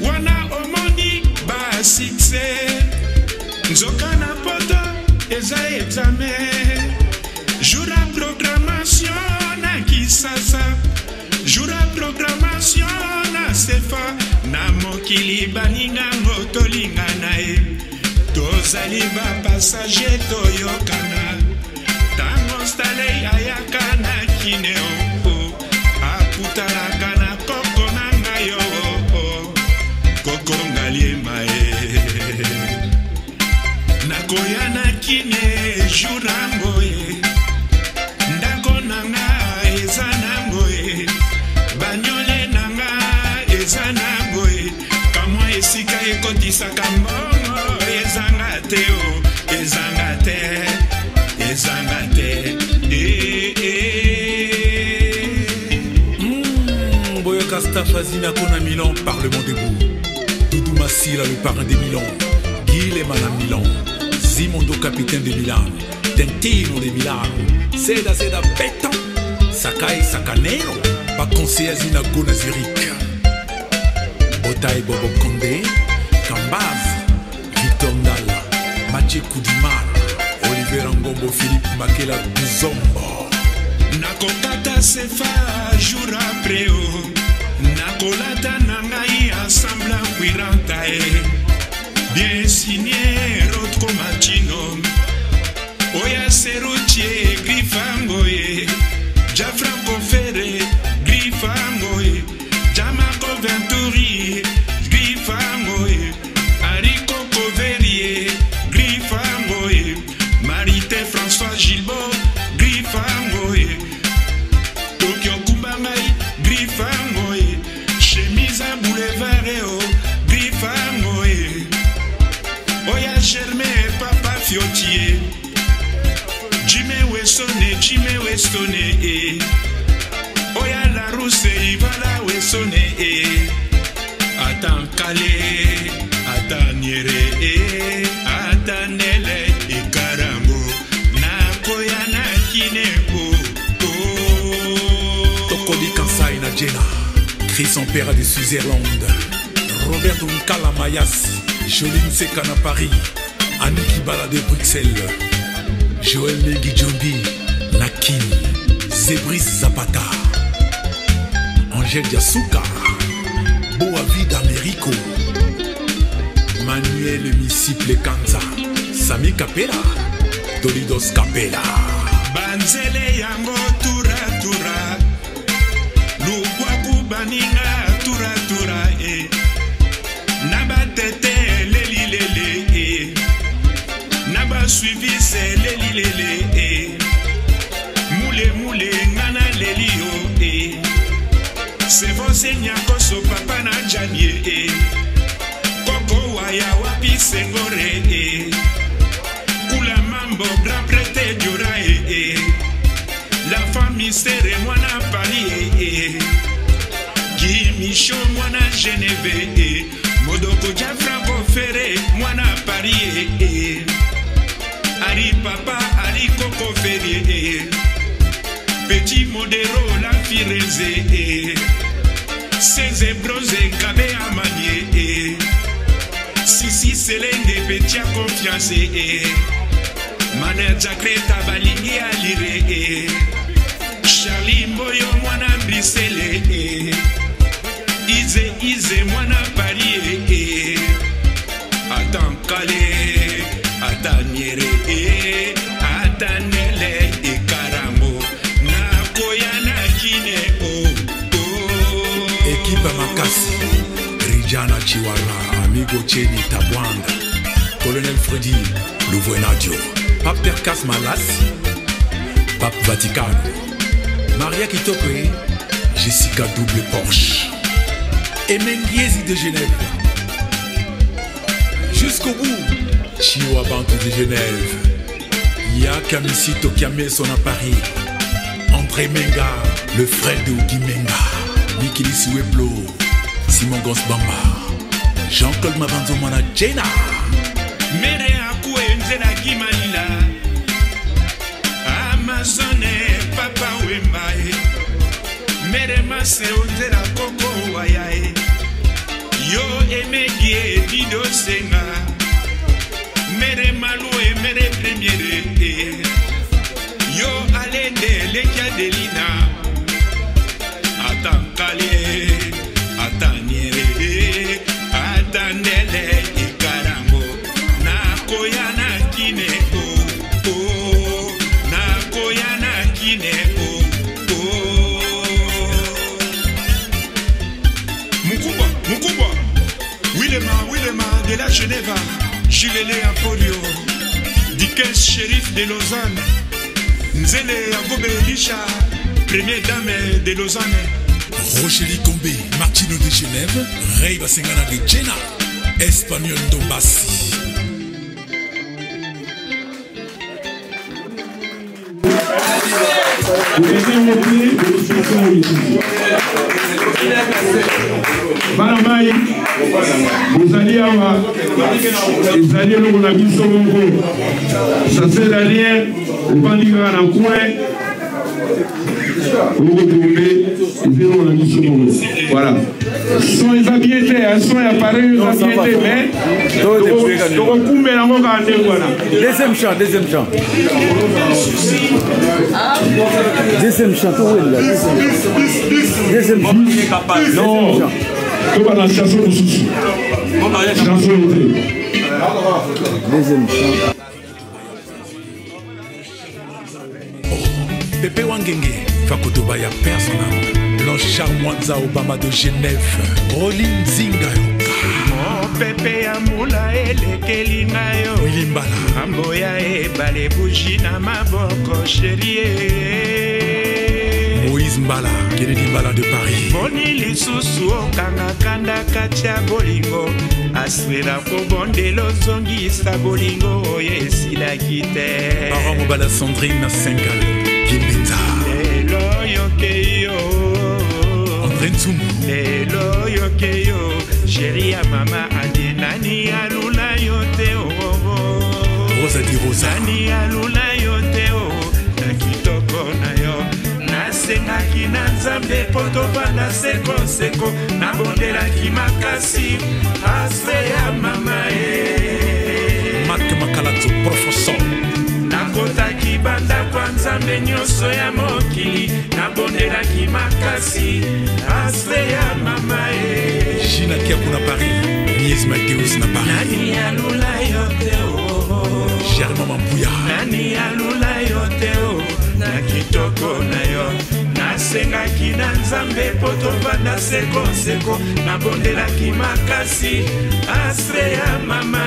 wana omoni basukse nzoka na poto eza examen jour à programmation na Kisasa jour à programmation na Sefa na mokili baninga motolinga na ye tozali ba passager toyokana tango stale ayaka na kineo akutalaka na koko na ngai yo koko ngaliema nakoya na kine jour yango ndako nanga eza nango banyole nanga eza nango kamwa esika ekotisaka mbongo ezanga te ezanga te Boyoka Stafazina Kona Milan, Parlement debout. Doudou Massila, le parrain des Milan. Guy Leman à Milan. Zimondo, capitaine de Milan. Tentino de Milan. Seda Béton. Sakai Sakanero. Pas conseiller Zina Gona Zurich. Botaï Bobo Condé. Kambaz. Victor Ndala. Mathieu Koudimar. Olivier Ngombo, Philippe Makela Bouzombo. Nakokata sefa jour après westone oya la ruse ivala westone ata nkale ata nyere ata nele ikarambo nakoya na kineko Tokodi Kansai na Jena Chris en père de Switzerland Roberto Nkala Mayas Joline Seka na Paris Aniki Bala de Bruxelles Joël Legui Jombi Nakin Zebris Zapata Angèle Diasuka Boavi d'Américo Manuel Misiple Kanza Sami Capella Dolidos Capella Banzele yango tura tura Lukwaku baninga tura tura Naba tete leli lele Naba suivi se leli lele Moule moule ngana leli yo Se vose nyako so papa na janye Koko waya wapi sengore Kula mambo grand prete diora La famille serre mwana Paris Guy Michaud mwana Genève Modoko Diafra Ferré mwana Paris Ari papa Ari Coco Ferré Petit Modero la Fireze Cézé Brose Kabe Amanié Sisi Selenge Petit à confiance Maner Jakreta Balingi Alire Charlie Mboyo mwana Brisele Ize mwana Paris Atan Kale Atan Nyere Atan Nele Ikarambo Nakoya na Kine Équipe Makasi Rijana Chiwara Amigo Cheni Tabwanda Colonel Freddy Louvenadio Pape Terkas Malas Pape Vaticano Maria Kitokwe Jessica Double Porsche Emengiezi de Genève jusqu'au bout Chiwa Bantu de Genève Yakamisi Tokiame son à Paris André Menga le frère de Uki Menga Mikili Siweblo Simon Gosbamba Jean-Claude Mabanzo Mwana Jena Mere akue nzela Gimalila Amazone papa wembae Mere mase onzela koko wayae Yo emegie dido senga Mere malue mere premiere Yo alende lekia delina Atankale Ataniere Atanele ikarambo Nakoya na kine Nakoya na kine Mukubwa Willema de la Genève Julele Apollio Dikes shérif de Lausanne Nzele Agobe Elisha première dame de Lausanne Roger Likombe Martino de Genève Rey Basengana de Jena Espagnol Dombassi Banamai, bozali awa, ezali eloko na biso moko. Ça c'est derrière, obandi kaka na coin, okotombe, ezali eloko na biso moko. Voilà. Son eza bien te, son ya pareil eza bien te, mais tokokumbela yango kaka ndenge wana. Deuxième chant. Deuxième chant, deuxième chant. Non. Toba na chanson mosusu. Chanson ete. Deuxième chant. Pepe Wangenge Fakotoba ya personnel Blanche Charmwanza Obama de Genève Roline Zingayoka Pepe ya mula elekeli ngayo Willy Mbala Amboya ebale buji na maboko chérie Moïse Mbala Kennedy Mbala de Paris Boni lisusu okanga kanda katia bolingo Aswela kobondelo zongisa bolingo Oye esila kite Parent Mobala Sandrine Sengal Kimbenza lelo yokeyo sheri ya mama adi nani alula yote nani alula yote na kitoko na yo nasengaki na nzambe po tovanda sekoseko nabondelaki makasi asre ya mama Marc Makalato, professeur. nakotaki banda kwa nzambe nyonso ya mokili nabondelaki makasi asre ya mama Gina Kia kuna Paris, Nies Mateus na Paris. nani alula yote Germain Mampuya. nani alula yote na kitoko na yo nasengaki na nzambe po tovanda sekoseko nabondelaki makasi asre ya mama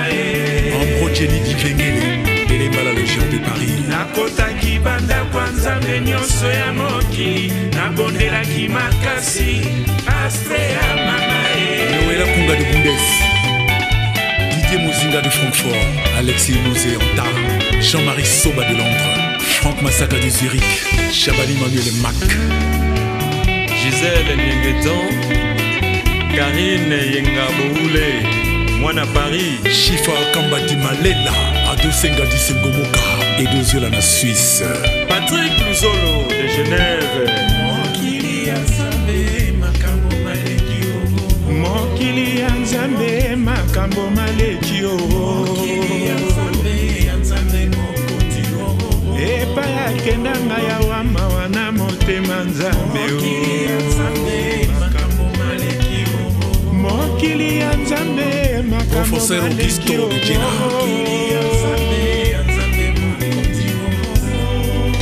Ambrogeni Divengele, Eléma la Légion de Paris. nakotaki banda kwa nzambe nyonso ya mokili nabondelaki makasi asre ya mama Noëlla Kunga de Bundes, Didier Mouzinga de Francfort, Alexis Mouzé Anta, Jean-Marie Soba de Londres, Franck Massaka de Zurich, Chabali Manuel Mac, Gisèle Nyengeton, Karine Yengaboule, Mwana Paris, Chifa Kambati Malela, Adosenga di Sengomoka, et Doziola na Suisse, Patrick Luzolo de Genève, mokili ya nzambe makambo maleki mokili ya nzambe makambo maleki epai akendanga ya wama wana motema nzambe mokili ya nzambe makambo maleki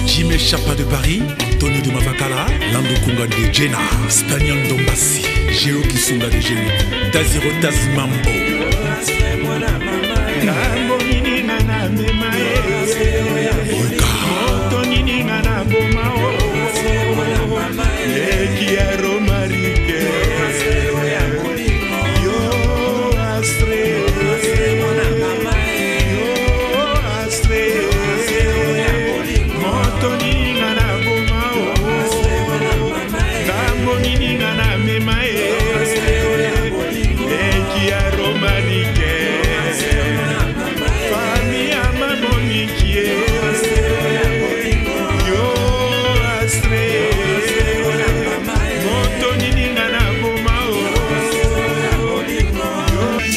Jimé Chapa de Paris, Tony de Mavakala, Lando Kunga de Jenna, Stanian Dombassi, Géo Kisunga de Géo, Taziro Tazimambo.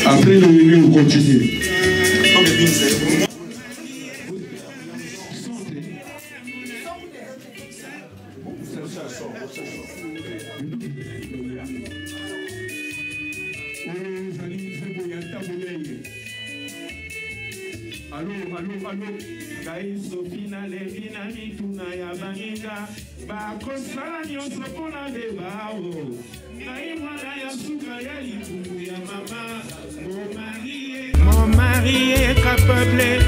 Après le milieu, on continue. bakosala nyonso mpona bebao ngai mwana ya suka ya litumbu ya mama mon mari est capable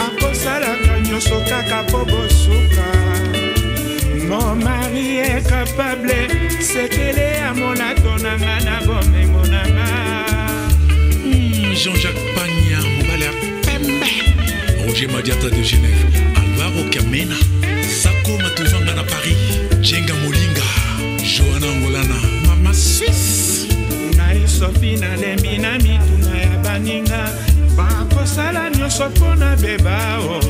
akosalaka nyonso kaka po bosuka mon mari est capable sekele ya monato nanga na bomengo nanga Jean-Jacques Pagna, mobile ya pembe, Roger Madiata de Genève, Alvaro Kamena, Sako Matuvanga na Paris, Jenga Molinga, Johanna Ngolana, Mama Suisse. ngai sofi nalembi na mituna ya baninga bakosala nyonso mpona bebao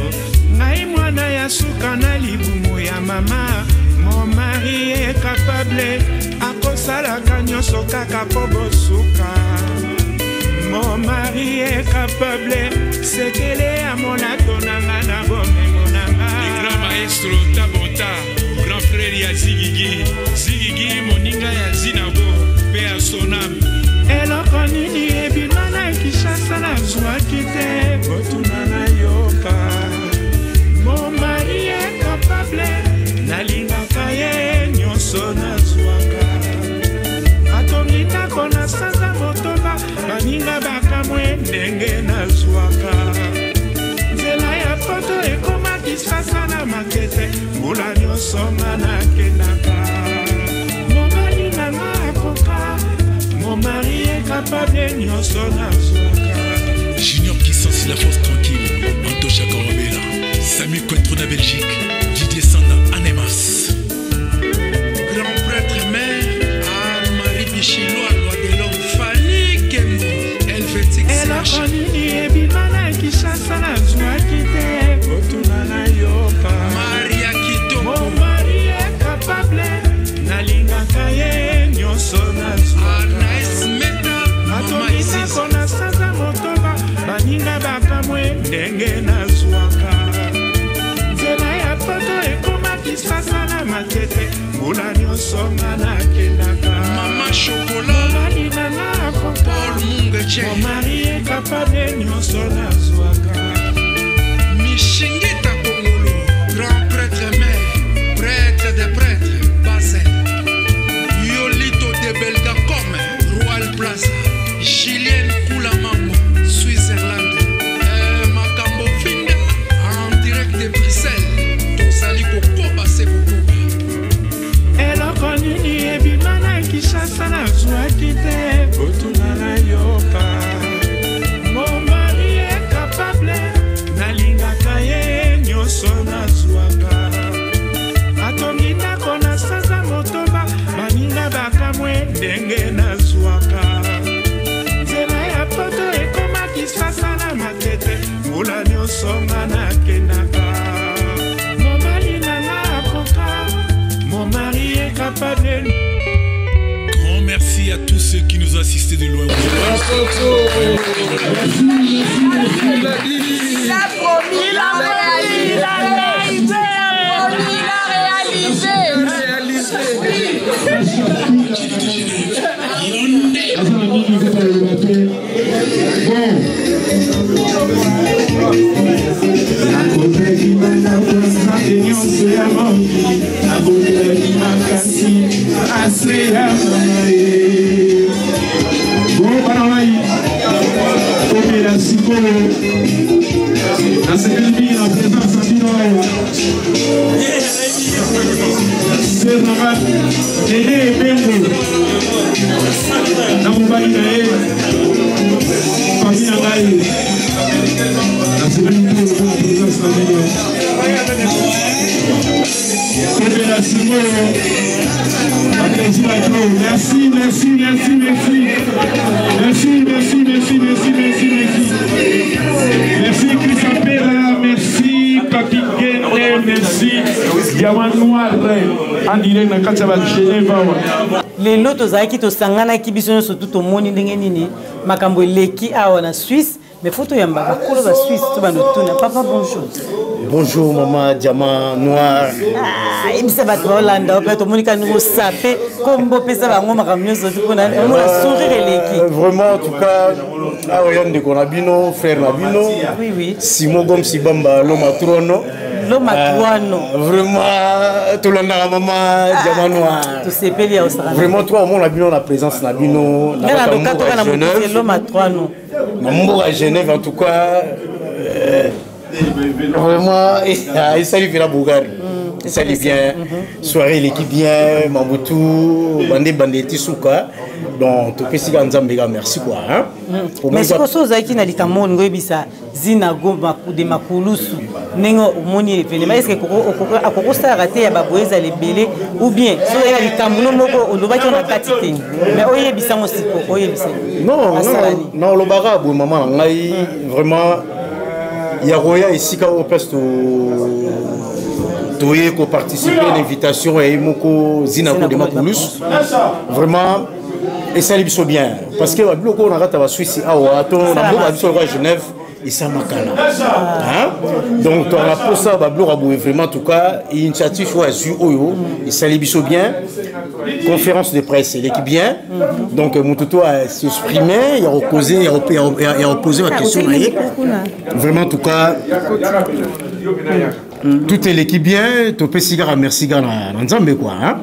ngai mwana ya suka na libumu ya mama mon mari est capable akosalaka nyonso kaka po bosuka mon mari est capable sekele ya monato nanga na bomengo nanga grand maestro Tabota, grand frère ya Zigigi, Zigigi moninga ya Zinabo, pe ya Sonam. eloko nini ebima na Kinshasa nazwaki te kotuna na yoka mon mari est capable nalingaka ye nyonso nazwaka atongi ndako na sanza motoba baninga bakamwe ndenge nazwaka nzela ya poto ekoma Kinshasa na makete mbula nyonso nga nakendaka mobali nanga akoka mon mari est capable nyonso nazwaka Junior qui sensit la force tranquille, Antocha Korobela, Samy Cointreau na Belgique, Didier Sanda Anemas. grand prêtre mère Mon mari est capable de nyonso nazwaka. Mishingita Kongolo, grand prêtre mère, prêtre des prêtres, Basel. Yolito de Belgacom, Royal Plaza. Julien Koulamambo, Switzerland. Makambo Finda, en direct de Bruxelles. Tosali Kokoba, c'est Kokoba. Eloko nini ebimana Kinshasa nazwaki te, botuna na yoka. Mon mari est capable, nalingaka ye nyonso nazwaka. Atongi ndako na sanza motoba, baninga bakamwe ndenge nazwaka. Nzela ya poto ekomaki sasa na matete, mbula nyonso nga nakendaka. Mobali nanga akoka, mon mari est capable de... Grand merci à tous ceux qui nous assistent de loin. Il a promis, il a réalisé. Il a Merci Christian Pera, merci Papi Gende, merci Diamant Noir en direct na kati ya Genève. Lelo tozalaki tosanganaki biso nyonso tu tomoni ndenge nini makambo eleki awa na Suisse, mais faut toyamba bakolo ba Suisse to banotuna. Papa bonjour. Bonjour maman Diamant Noir. Ah, ibisa bato ba Hollande pe tomoni ka nouveau sapé kombo pesa bango makambo nyonso tu pona mo la sourire eleki. Vraiment en tout cas awa yande ko na bino frère na bino. Oui oui. Simo Gom Sibamba Loma Trono. Loma Trono. Vraiment tout le monde maman Diamant Noir. Tu sais peli au Sarah. Vraiment toi mon la bino la présence na bino na Genève. Loma Trono. Na Mboka Genève en tout cas vraiment il s'allie bien la Bulgarie. Il s'allie bien. Soirée l'équipe bien, Mambutu, Bandé Tisuka. Donc tout petit Ganzambega merci quoi hein. Mais ce que chose qui na likamon ngoyebisa zina gomba de makulusu nengo moni epele mais est-ce que akoko sa raté ya baboeza lebele ou bien so ya likamuno moko olobaki na katite mais oyebisa mosiko oyebisa non le barabu maman ngai vraiment ya roya ici ka au place toye ko participer à l'invitation et moko zina ko de makulus vraiment et ça lui soit bien parce que le bloc on a raté à Suisse à Ouato on a besoin à Genève et ça makala hein donc on a pour ça bloc a vraiment en tout cas initiative ou azu oyo et ça lui soit bien conférence de presse l'équipe bien donc Mututu a s'exprimer il a opposé la question vraiment en tout cas toute l'équipe bien, tu peux cigare merci gars dans Zambé quoi hein.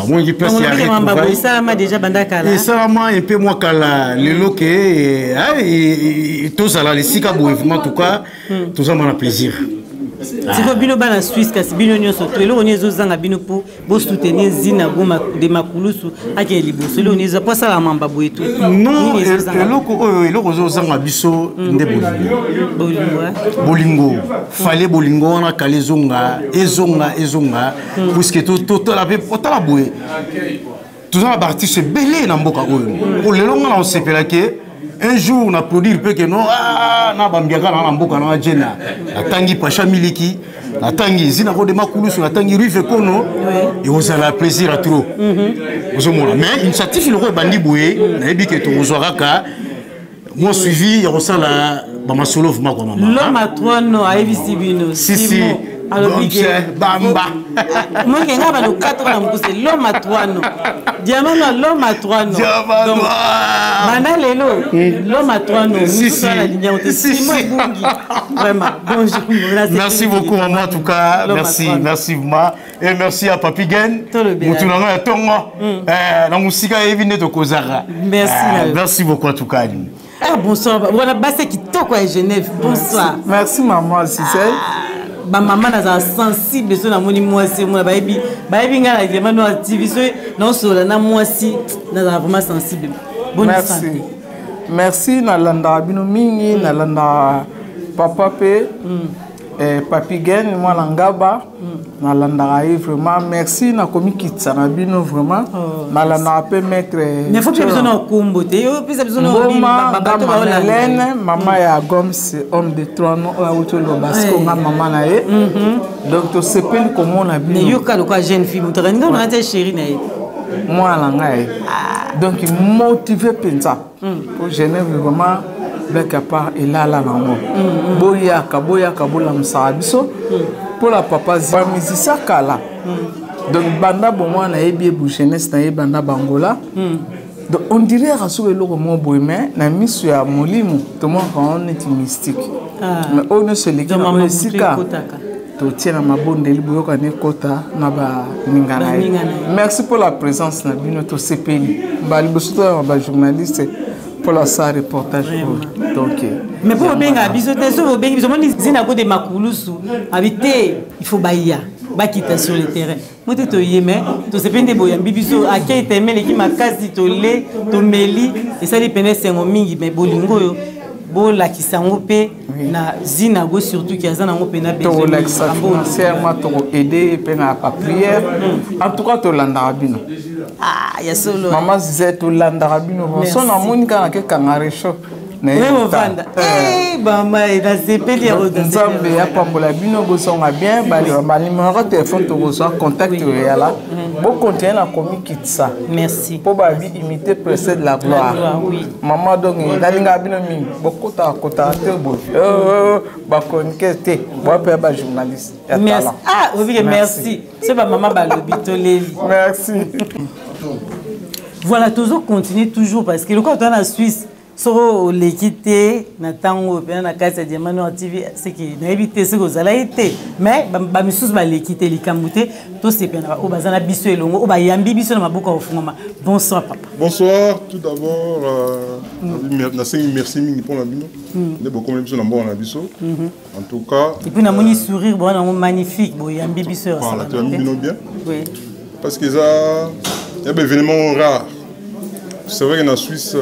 Moi il place il arrive. Ça m'a déjà bandakala. Et ça m'a un peu moi kala le loqué tout ça là les cigare vraiment en tout cas tout ça m'a plaisir. Si vous bino bana Suisse kasi bino nyonso to elo onyezo zanga bino po bo soutenir zina goma de makulusu ake liboso elo onyezo pas ça la mamba boetu. Non elo ozo zanga biso nde bolingo fallait bolingo na kalezonga ezonga puisque tout la la boue tout ça la partie c'est belé na mboka oyo pour le long on sepela que un jour on a produit peu que non na bambiaka na mboka na jena atangi pacha miliki atangi zina ko de makulusu atangi rive kono et on a la plaisir à trop mais initiative le roi bandi boye na ebike to ozwaka moi suivi il ressent la ba masolo vuma kwa mama l'homme à toi non a ebisi bino si Alors, Bamba. Moi, je suis le 4 ans, c'est l'homme à 3 ans. Diamant, l'homme à 3 ans. Donc, l'homme à 3 ans. Vraiment. Merci beaucoup, maman, en tout cas. Merci, merci, maman. Et merci à Papi Gen. Merci beaucoup, en tout cas. Ah, bonsoir. Voilà, c'est qui toque à Genève. Bonsoir. Merci, maman, si c'est. Ma maman est sensible sur la monnaie moi c'est moi baby ngala vraiment no activité non sur la moi si na vraiment sensible. Bonne santé. Merci na landa bino mingi na landa papa pe Papi Gen moi langaba na landa vraiment merci na komi kitsa na bino vraiment na landa pe maître mais faut que besoin na kombote yo pisa besoin na bato ba Hélène maman ya Goms homme de 3 ans auto lo basco nga maman na ye donc to sepel comment na bino yo ka lo ka jeune fille mutaranga na ta chérie na ye moi la ngai donc motivé pensa pour Genève vraiment bec à part et là nango boya kabola msabiso pour la papa za musicien kala donc banda bon moi na ebi bu jeunesse na banda bangola donc on dirait raso le roman bohemien na misu ya molimo to moi on est mystique mais on ne se légit pas sika to tiena mabondeli boyoka ne kota na ba ningana. Merci pour la présence na bino to sepeli ba liboso ba journaliste pour la salle reportage donc mais pour benga biso te so benga biso moni zina ko de makulusu habiter il faut baïa ba quitter sur le terrain moto to yeme to sepende boyambi biso akei temele ki makasi to le to meli et ça les peine sengo mingi mais bolingo yo bola kisango pe na zina go surtout qui azana ngo pe na besoin financièrement to aider pe na prière en tout cas to landa bino. Ah, ya solo. Maman disait tout l'andarabino. Son amour quand que kangarecho. Oui, on vanda. Eh, maman, il a zépé les routes. Nzambe ya pambola bino go songa bien, ba numéro téléphone to go so contact ya là. Bon contient la comique kitsa. Merci. Pour ba vie imiter précède la gloire. Oui. Maman donc dalinga bino mi beaucoup ta te bo. Ba konquête, bo pe ba journaliste. Merci. Ah, oui, merci. C'est pas maman balobi toleli. Merci. Voilà, toujours continue toujours parce que le quand on a Suisse sur l'équité natango pe na kasa diamano TV c'est qui na éviter ce que vous allez été mais ba misous ba l'équité likamute to c'est pena o bazana biso elongo o ba yambi biso na maboka ofungoma. Bonsoir papa. Bonsoir, tout d'abord merci pour la bino. Ne beaucoup même biso na mbona biso. En tout cas, et puis na moni sourire bon na magnifique bo yambi biso ça. Voilà, tu as mis bien. Oui. Parce que ça il y a des événements rares. C'est vrai que en Suisse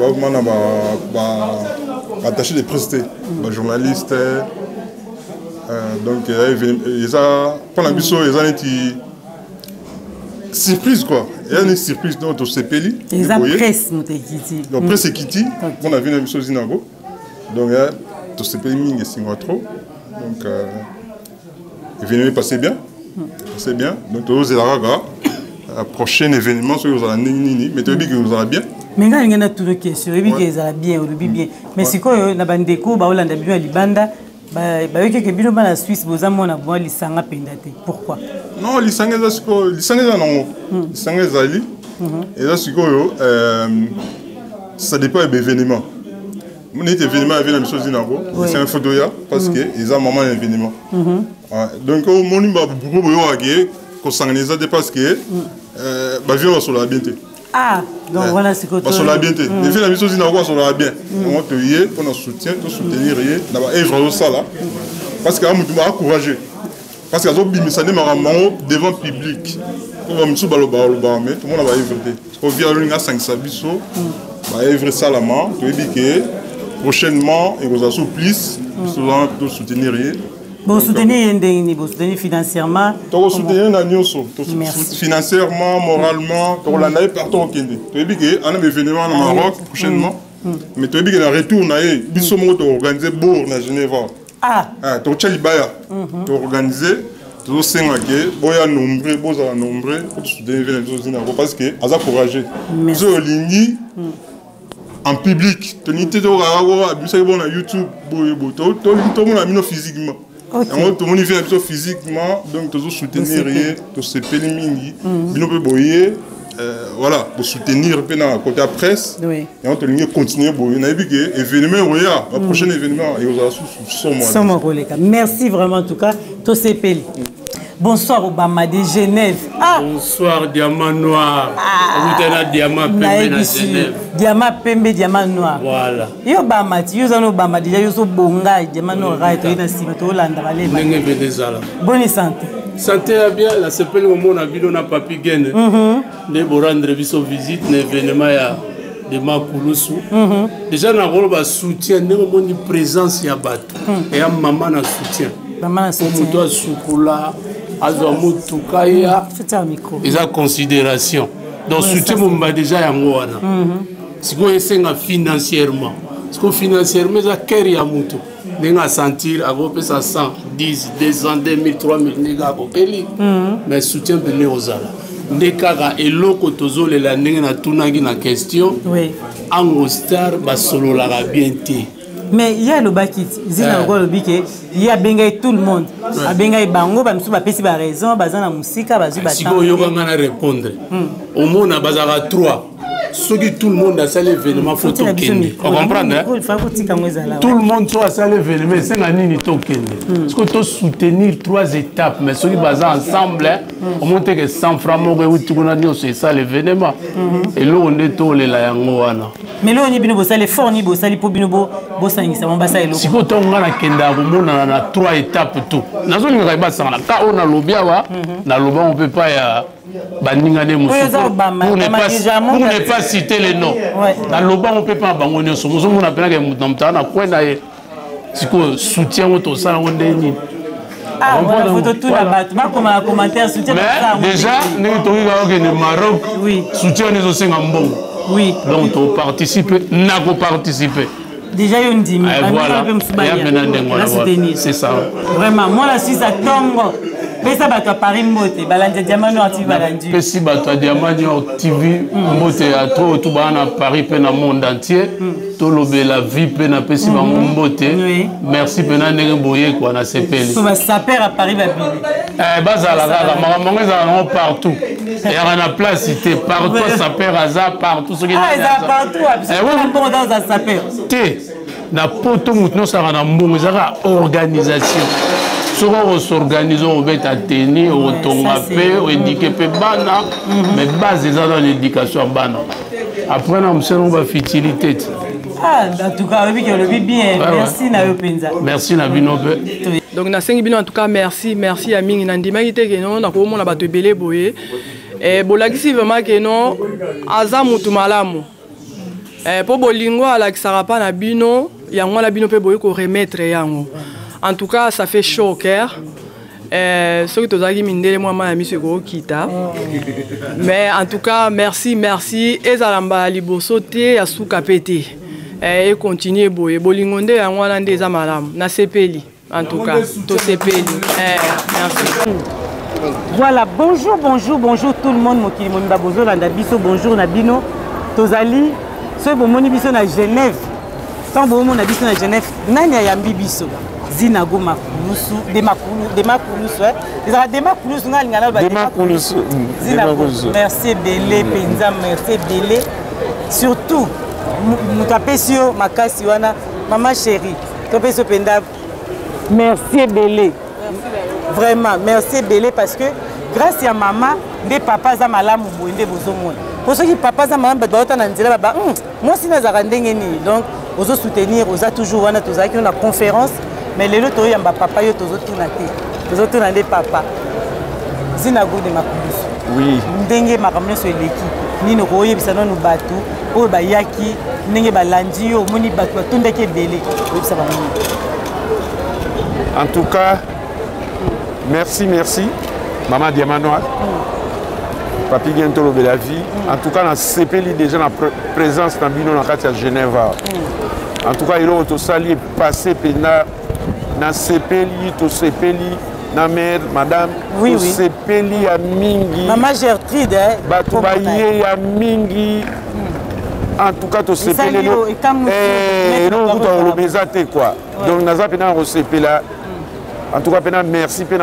on a attaché des presse, des journalistes. Donc ils ont pour la mission ils ont été surprise quoi. Il y a une surprise donc au CPLI. Ils ont presse Kitty. Donc presse Kitty. On a vu la mission Zinago. Donc au CPLI ming et Singapore. Donc l'événement passé bien. C'est bien. Donc aux Elaraga. Prochain événement sur vous allez nini mais tu dis que vous allez bien mais quand il y a tout le question et puis que ça bien ou bien mais c'est quoi na bandeko ba Hollande bien libanda ba que bino ba la Suisse bozamo na bo lisanga pendate pourquoi non lisanga za siko lisanga non lisanga zali et là siko ça dépend de l'événement mon événement avec la mission Zinaro c'est un photo ya parce que ils ont moment événement donc au moni ba beaucoup boyo agé ko sangeza parce que bah viens sur la bienté. Ah donc voilà ce que tu sur la bienté. Et fait la mission Zinaro sur la bien. On te y pour nous soutien, tout soutenir et d'abord œuvre ça là. Parce que amutu m'a encouragé. Parce que azobi misane maramamo devant public. Pour me sou baloba mais tout le monde va œuvrer. Au via l'inga 5 sabiso. Bah œuvrer ça là main, tu dis que prochainement et vous assouplisse, souvent tout soutenir et bon, soutenir financièrement. Financièrement, moralement, partout au Kenya. Tu as dit qu'il y a un événement au Maroc prochainement. Mais tu as dit qu'il y a un retour, tu as organisé Bourg à Genève. Ah! Tu as organisé, tu as nombreux, pour soutenir l'événement. Parce que tu as encouragé. Tu as ligné en public. Tu as dit que tu as YouTube, tu as dit physiquement. yango tomoni fait biso physiquement donc tozosoutenir ye tosepeli mingi bino mpe boye voilà soutenir pe na côté presse yango tolingi continuer boye nayebi ke événement oya la prochaine événement ekozala somo koleka. Merci vraiment en tout cas tosepeli. Bonsoir Obama de Genève. Bonsoir Diamant Noir. Diamant Pembe na Genève. Diamant Pembe, Diamant Noir. Voilà. Yo Obama, tu yo Obama déjà yo so bonga Diamant Noir to ina sima to landa balé. Ndenge Venezuela. Bonne santé. Santé bien, la sepel au monde a bilo na papi gene. Ne bo rendre biso visite na événement ya de Makulusu. Déjà na rôle ba soutien ne mo ni présence ya bato. Et ya maman na soutien. Maman na soutien. Moto sukula Azamutukaya, ils ont considération. Donc, soutien mon déjà yango wana. Si vous essayez financièrement, parce que financièrement, ça keri ya mutu. Nenga sentir à vos ça 100, 10, 200, 2000, 3000 nega kopeli. Mais soutien belé aux ala. Nekara eloko tozole la nenga na tunangi na question. Oui. Angostar ba solo la bien té. Mais il y a le bakit, il y a bengay tout le monde. A bengay bango, ba msu ba pesi ba raison, bazana musika, bazu ba. Si vous yoga ngana répondre. Au monde a bazara 3. Ceux qui tout le monde a ça l'événement faut tokendi. On comprend hein? Tout le soit à ça l'événement, c'est un nini tokendi. Parce que tu soutenir 3 étapes, mais ceux qui basent ensemble, on monte que 100 francs mo ou tu connais c'est ça l'événement. Et là on est tous les la yango wana. Mais là on est bino bo ça les forni bo ça les po bino bo sangisa mo basa elo. Si ko to ngana kenda ko mona na 3 étapes tout. Nazo linga ba sangana ka on a lobia wa na loba on peut pas ya bandingane musuku. Pour ne pas citer les noms. Dans le bas, on ne peut pas abandonner ce mot. On a appelé que Moutamtana, quoi d'ailleurs. Si on soutient tout ça, on est. Ah, on faut tout là-bas. Tu vas commenter, soutien. Déjà, nous avons le Maroc. Oui. Soutien, nous aussi en bon. Oui. Donc, on participe, n'a pas participé. Déjà, il y a une dîme. Voilà. C'est ça. Vraiment, moi, la Suisse à Tongo. Mais ça va Paris Mbote, balande Diamant Noir TV balandi. Mais si bato Diamant Noir TV Mbote à trop tout bana Paris pe na monde entier, to lobe la vie pe na pesi ba Mbote. Merci pe na ndenge boye quoi na CPL. So va saper à Paris ba bi. Bazala la maman za partout. Il y a une place cité partout saper hasard partout ce qui est partout absolument bon dans un saper. Té na poto mutno ça na mbongo za organisation. On s'organise, on va être tenu, on tombe à paix, on indique bana, mais base dans l'éducation bana. Après, on va futilité. Ah, en tout cas, oui, le bien. Merci, Nayopenza. Merci, Nabinope. Donc, en tout cas, merci à Ming Nandima qui était que non, on a comment on a battu belé boye. Et bolagisi vraiment que non, azamu tumalamu. Pour bolingo ala kisarapa na bino, yango la bino pe boye ko remettre yango. En tout cas, ça fait chaud au cœur. Ce que tu as dit, mais en tout cas, merci. Et Zalamba Libosote, Asuka Pété. Et continue, Boye. Bolingonde, Anwana des Amalam. Na Sepeli. En tout cas, to Sepeli. Merci. Voilà, bonjour tout le monde. Bonjour Nabino. Tozali, ce bon monibiso na Genève. Tant bon mon habitation na Genève. Nanya Yambi Biso. Zinago Makulusu, de Makulusu, merci Belé, Penza, merci Belé. Surtout, Moutapesio, Makasiwana, maman chérie, Topesio Penda, merci Belé. Vraiment, merci Belé parce que grâce à maman, des papas à malam ou des bozomon. Pour ceux qui papas à maman, moi si nous avons donc, aux soutenir, aux toujours, on a une conférence. Mais les autres, il y a papa, il y a les autres, les papa. Zinago de Makulusu. Oui. Ndenge makamne so eleki. Nino koye bisano no batu, o bayaki, ndenge balandi yo moni batu batundeke belé. En tout cas, merci. Maman Diamant Noir. Papi Gentolo de la vie. En tout cas, dans CPL déjà la présence dans Bino dans Katia Genève. En tout cas, il a sali passé pena na CPL, to CPL, na mère, madame, oui. CPL à Mingi. Maman Gertrude, Batoubaye à Mingi. En tout cas, to CPL. Et nous, on le quoi. Donc, nous avons au CPL. En tout cas, merci pour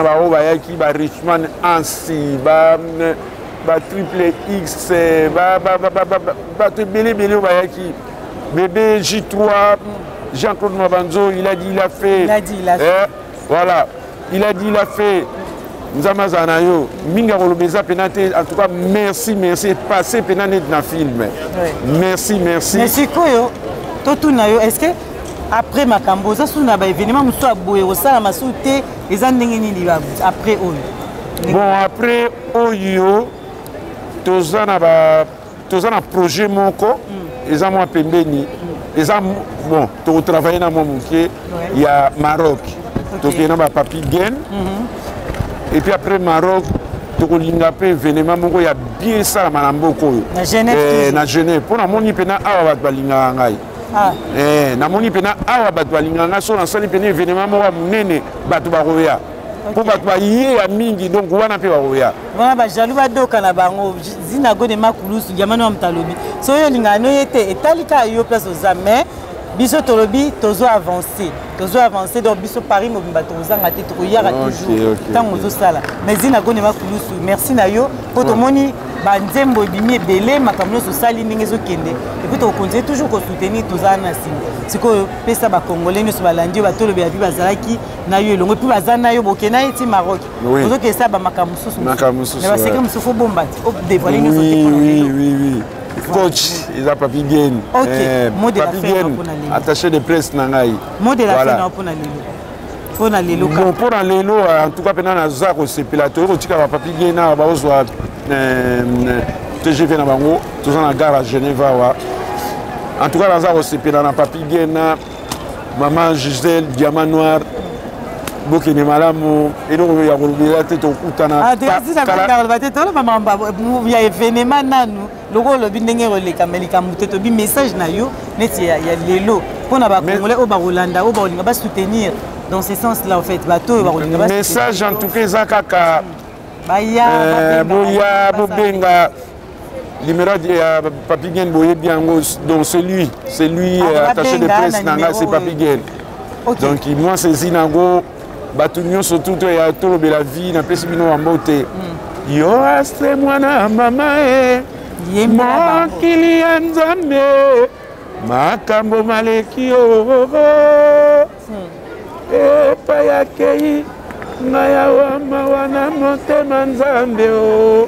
Richman Ansi, Triple X, Bébé J3, Jean-Claude Mabanzo, il a dit, il a fait. Voilà, il a dit, il a fait. Nzamazanayo, Minga Rolobeza Penate, en tout cas, merci, passé Penate dans le film. Merci. Merci, Koyo. Totunayo, est-ce que après Makambo, ça c'est un événement, nous sommes à Boye, ça m'a sauté, les années après Oyo. Bon, après Oyo, tous un projet Moko, ils ont moi Pembeni, ils ont bon, tu travailles dans mon bouquet, il y a Maroc, tu es dans Papi Gen, et puis après Maroc, tu as un événement, il y a bien ça à Mamboko. Na Genève. Na Genève, pour la moni pena awa balinga ngai. Na moni pena awa balinga ngai so na sali pena événement mo munene batu baroya. Pour batu baye ya mingi donc wana pe baroya. Wana ba jalu ba doka na bango zina go de makulusu jamano wa mtalobi. So yo linga no yete etalika yo place aux amis. Biso tolobi tozo avancer donc biso Paris mobimba tozanga te toyara toujours tant mozo sala mais zina go ne makulusu merci na yo po to moni ba nzembo bimi belé makamno so sali ndenge zo kende et puis to continuer toujours ko soutenir tozana sima siko pesa ba congolais no so balandi ba tolobi ya bi bazalaki na yo elongo puis bazana yo bokena iti Maroc tozo ke sa ba makamususu mais ba secret musufu bombati op dévoiler no so te oui coach, il a Papi Gen. Ok, mot de la Papi fin. Gen, attaché de presse Nangaï. Mot de la fin pour Nalelo. Bon, pour Nalelo, en tout cas, pendant la ZAR, c'est pilateur. Tu as Papi Gen, tu as TGV Nabango, tu as la gare à Genève. En tout cas, la ZAR, c'est pendant Papi Gen, Maman Gisèle, Diamant Noir. Bokene malamu eloko ya kolobela te tokutana ya événement nanu loko olobi ndenge koleka likambo te tobi message na yo neti ya lelo mpona bakongolais oyo bakolanda oyo bakolinga basoutenir dans ce sens là en fait bato oyo bakolinga message en tout cas eza kaka boya bobenga numéro ya Papi Gen boyebi yango donc c'est lui attaché de presse nanga c'est Papi Gen donc moi c'est Zinago Batunyo surtout ya tolo de la vie na pesi bino wa mbote yo astre mwana mama mokili ya nzambe makambo maleki epa yakei na yawa mawana motema nzambe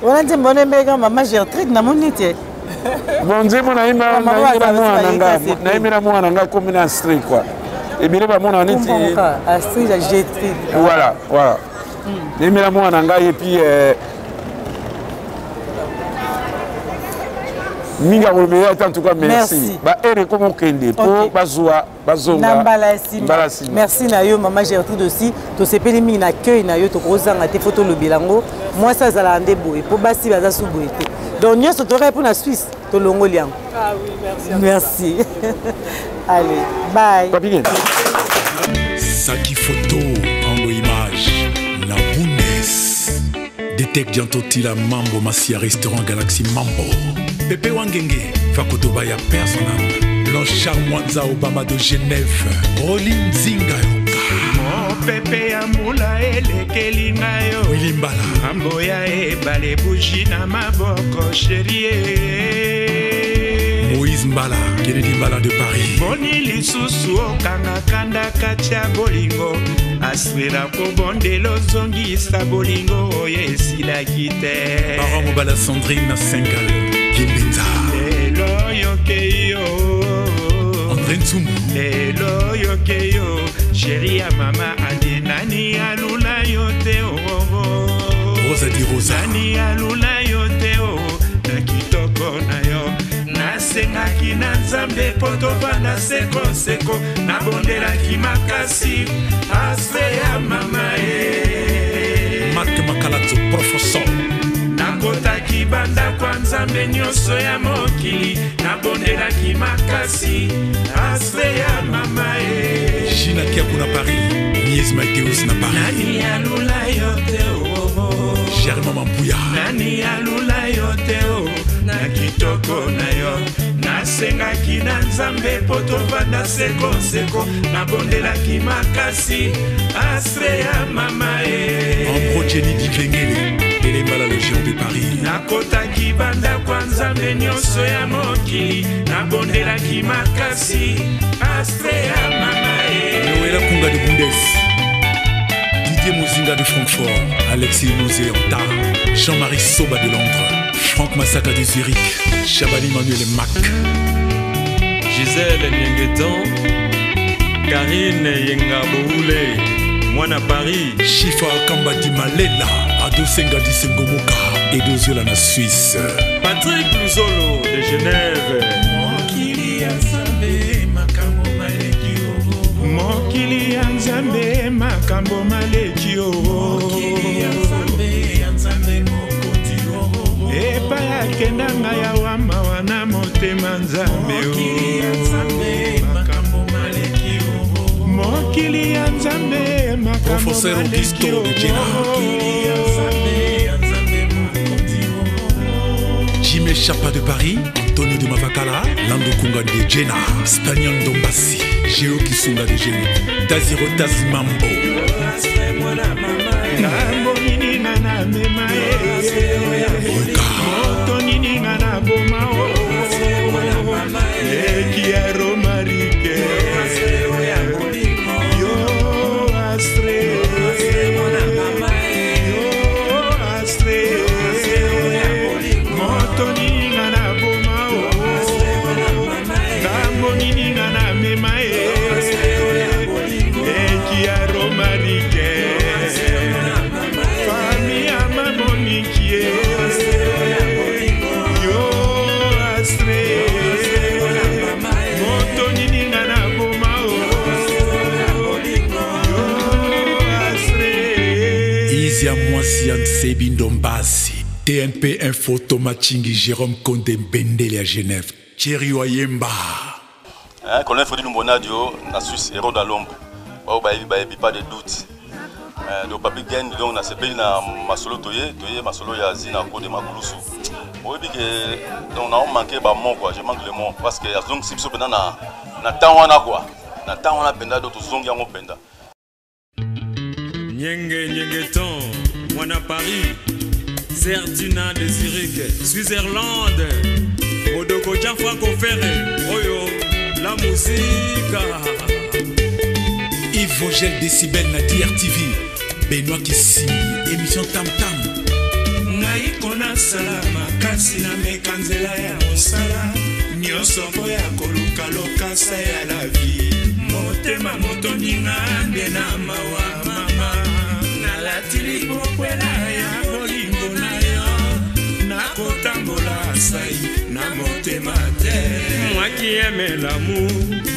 wana nzembo nembeka mama Gertrude na moni te bon nzembo na imira mwana nga komi na street quoi. Et bien, voilà. Et bien, moi, et puis, Minga en tout cas, merci. Merci, Nayo, Maman Gertrude aussi. Tu sais, pas les accueil, Nayo, tu as des photos le bilango. Moi, ça, ça l'a ndéboué. Pour Bassi, ça sous donc, nous sommes pour la Suisse, tu l'Ongolien. Ah oui, merci. Merci. Allez, bye. Papi. Saki photo, Ango image, la Bounes. Détecte Diantotila Mambo, Massia Restaurant Galaxy Mambo. Pepe Wangenge, Fakotobaya personnel. Blanchard Mwanza Obama de Genève. Rolin Zingayoka. Mon Pepe Amoula elekeli ngayo. Willy Mbala. Amboya ebale bougie na maboko chérie. Moïse Mbala, Kennedy Mbala de Paris. Boni lisusu okanga kanda katia bolingo. Aswera kobondelo zongisa bolingo yesila kite. Baron Mobala Sandrine Sengal, Kimbinza. Lelo yokeyo. André Nsumu. Lelo yokeyo. Chérie ya mama adi nani alula yote o. Rosa di Rosa. Nani alula yote o. Na kitoko na yo. Nasengaki na nzambe po tovanda sekoseko nabondelaki makasi aspe ya mama e Marc Makalato professeur nakotaki banda kwa nzambe nyonso ya mokili nabondelaki makasi aspe ya mama e Gina Kiakou na Paris Nies Mateus na Paris nani alula yote o Germain Mambouya nani alula yote o na kitoko na yo nasengaki na nzambe po tovanda sekoseko nabondelaki makasi astre ya mama Ambrogeni Divengele elemba la Légion de Paris nakotaki banda kwa nzambe nyonso ya mokili nabondelaki makasi astre ya mama Noëlla Kunga de Bundes Didier Mozinga de Francfort Alexis Mosé Anta Jean-Marie Soba de Londres Franck Massaka de Zurich Chabali Manuel Mac Gisèle Nyengeton Karine Yengaboule Mwana Paris Chifa Kamba di Malela Ado Senga di Sengomoka Edo Zola na Suisse Patrick Luzolo de Genève Mokili ya Nzambe makambo maleki Mokili ya Nzambe makambo maleki Mokili ya Nzambe mokoti Epa ya kendanga ya wama wana motema Nzambe Mokili ya Nzambe makambo maleki Mokili ya Nzambe makambo maleki Mokili ya Nzambe mokoti Jimé Chapa de Paris Antonio de Mavakala Lando Kunga de Jena Spagnon Dombassi Géo Kisunga de Géo Taziro Tazimambo Ngambo nini ngana mema Moto nini ngana boma Eki ya romarike Yo astre Yo astre Moto nini ngana boma Ngambo nini ngana mema Eki ya romarike Izia Mwasian Sebin Dombasi TNP Info Thomas Chingi Jérôme Condé Mbendele à Genève Thierry Oyemba Colonel Fodi Lumbonadio na Suisse héros dans l'ombre pas de doute donc papi gagne donc na sepeli na masolo toye masolo ya zina ko de makulusu oyebi que donc na manqué ba mot quoi je manque le mot parce que ya zong sipso penda na temps wana quoi na temps wana penda do to zong yango penda Nyengeton Mwana Paris Zertina de Zurich Switzerland Modoko Franco Ferre Oyo la musique Yves Vogel Décibel na DRTV Benoît Kissi émission Tam Tam Ngai kona salama kasi na mekanzela ya mosala nyonso po ya koluka lokasa ya la vie motema motoninga nde na mawa mama nalatili pokwela ya bolingo na yo nakotambola sai na motema te moi qui aime l'amour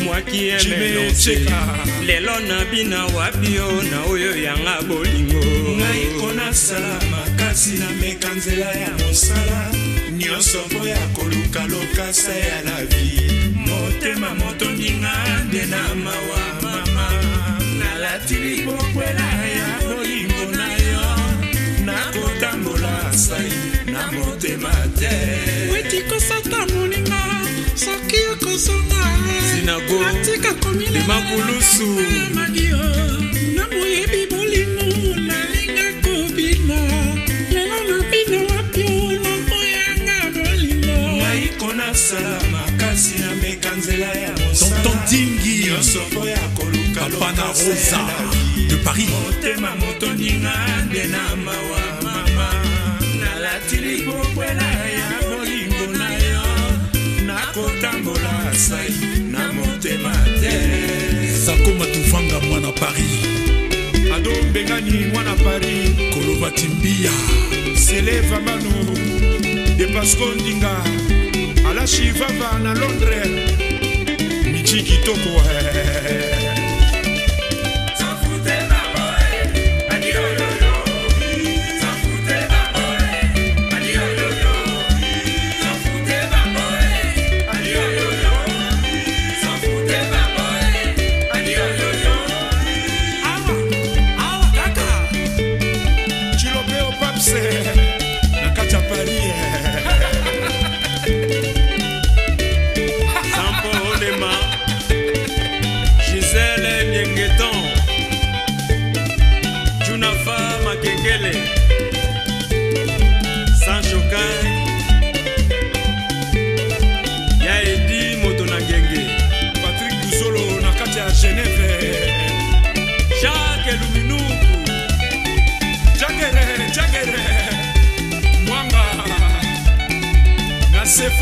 moi qui aime l'encheka lelo na bina wapio na oyo yanga bolingo ngai kona salama kasi na mekanzela ya mosala nyonso po ya koluka lokasa ya la vie motema motoninga nde na mawa mama nalatili pokwela ya bolingo na yo nakotambola sai na motema te wetikosata moninga soki okosonga sinago atika komila makulusu magio na moyebi bolingo nalinga kobina lelo na bina wapio na moyanga bolingo ngai kona salama kasi na mekanzela ya mosala Tonton Dingi nyonso ya koluka Papa Rosa de Paris motema motoninga nde na mawa mama nalatili pokwela ya bolingo na yo nakotambola sai na motema te Sakoma Tuvanga Mwana Paris Ado Mbengani Mwana Paris Kolova Timbia Seleva Manu de Pasco Ndinga Ala Shivava na Londres Michi Kitoko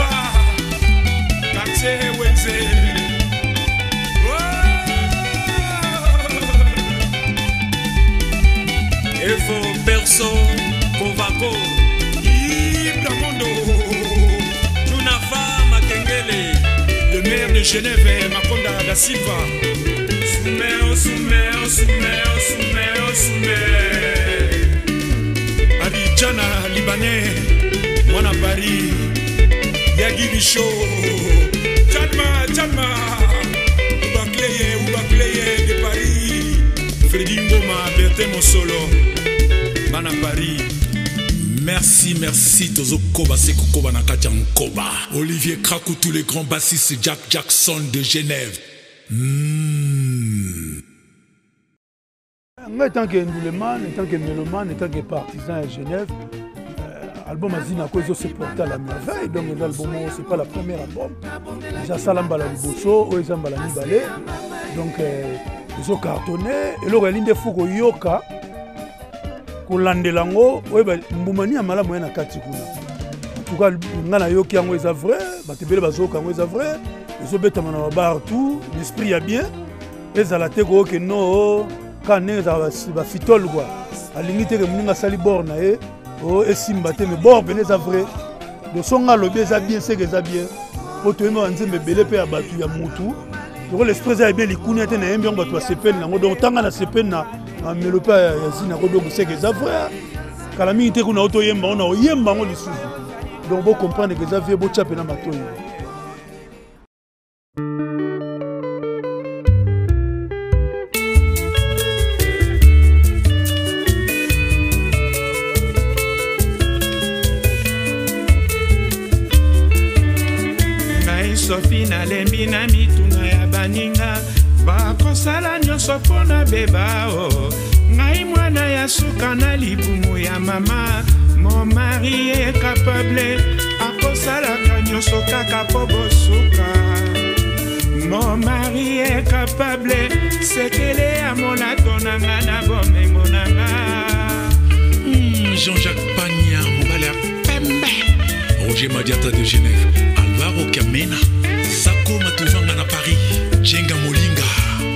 Alpha Maxé Wenze Evo Perso Kovako Ibramondo Tunafa Makengele le maire de Genève Makonda da Silva Abidjana Libanais Mwana Paris Yagi Bicho Tchalma Oubakleye de Paris Freddy Ngoma Bertin Mosolo Mana Paris. Merci Tozo Koba Seko Koba Nakatia Nkoba Olivier Krakou, tous les grands bassistes Jack Jackson de Genève. Moi, en tant que Ndouleman, en tant que mélomane, en tant que partisan à Genève, l'album Azina Kozo se porte à la merveille. Donc l'album, c'est pas la première album. Déjà Salambala Liboso, Oezambala Nibale. Donc ils ont cartonné. Et là, il y a Fouko Yoka. Landelango, Mboumani a malade moyen à Katikuna. En tout cas, ngana yoki yango est vrai, batebele bazoka yango est vrai. Les obéta mana partout, l'esprit a bien. Les alate ko que no kané ba fitol quoi. A limite que muninga sali borna o esimba te mais bor bene za vrai. Le son nga lobé za bien c'est que za bien. O to ema nzembe belé pe abatu ya mutu. Donc l'esprit a bien likuni ate na yembi ngba to sepen nango donc tanga na sepen na mais le père Yazina Kodo c'est que ça frère Kalami te kuna auto yemba on a yemba on lisusu donc vous comprendre que ça vient beau chapé na matoyi Ngai Sophie na lembi na mituna ya baninga bakosala nyonso mpona beba o ngai mwana ya suka na libumu ya mama mon mari est capable akosalaka nyonso kaka po bosuka mon mari est capable sekele amona tonanga na bomengo nanga Jean-Jacques Pagna mobali ya pembe Roger Madiata de Genève Alvaro Kamena Sako Matuvanga na Paris Jenga Molinga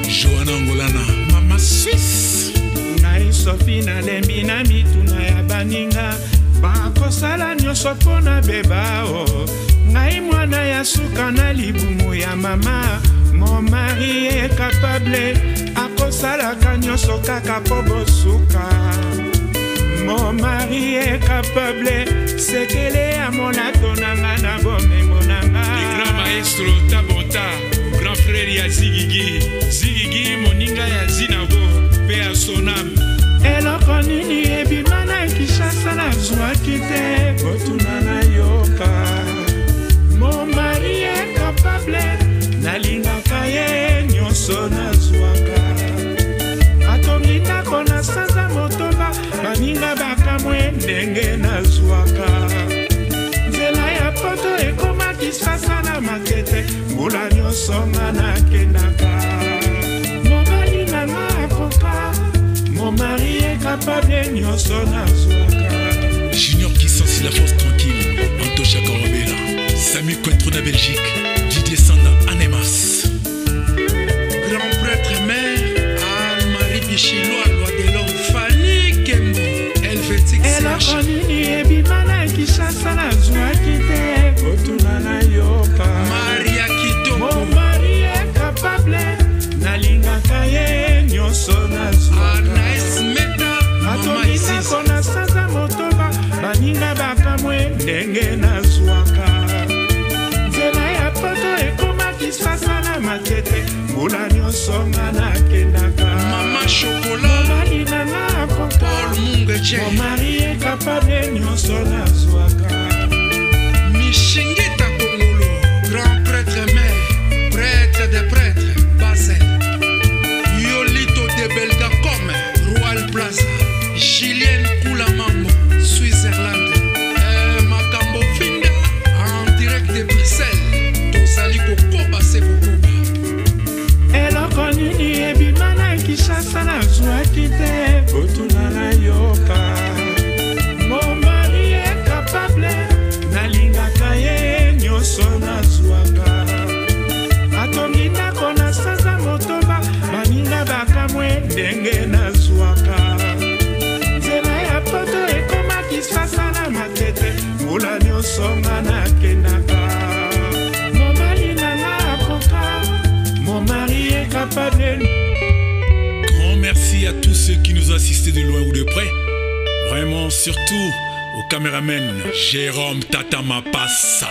Johanna Angolana Mama Suisse Ngai Sophie na lembi na mituna ya baninga bakosala nyonso mpona beba o ngai mwana ya suka na libumu ya mama mon mari est capable akosalaka nyonso kaka po bosuka mon mari est capable sekele amona tonanga na bomengo nanga le grand maestro Tabota grand frère ya Zigigi moninga ya Zinago pe a sonam eloko nini ebima na Kinshasa nazwaki te kotuna na yoka mon mari est capable nalingaka ye nyonso nazwaka atongi ndako na sanza motoba baninga bakamwe ndenge nazwaka nzela ya poto ekoma Kinshasa na makete mbula nyonso nga nakendaka mobali nanga akoka mon mari est capable nyonso nazwaka Junior qui sensit la force tranquille Antosha Korobela Samy Cointreau na Belgique Didier Sanda Anemas grand prêtre mère Anne-Marie Bichiloa loi de l'homme Fanny Kembo Helvétique eloko nini ebima na Kinshasa nazwaki te kotuna na yoka Maria Kitoko mon mari est capable nalingaka ye nyonso nazwaka atongi ndako na sanza motoba baninga bakamwe ndenge nazwaka nzela ya poto ekoma Kinshasa na makete mbula nyonso nga nakendaka mama chokola mobali nanga akoka mon mari est capable nyonso nazwaka Mishingita Kongolo grand prêtre mère prêtre des prêtres Basel Yolito de Belgacom Royal Plaza Julienne Koulamambo Switzerland Makambo Finda en direct de Bruxelles Tosali Kokoba Sekokoba eloko nini ebima na Kinshasa nazwaki te kotuna na yoka mon mari est assister de loin ou de près. Vraiment, surtout au caméraman Jérôme Tatama Passa.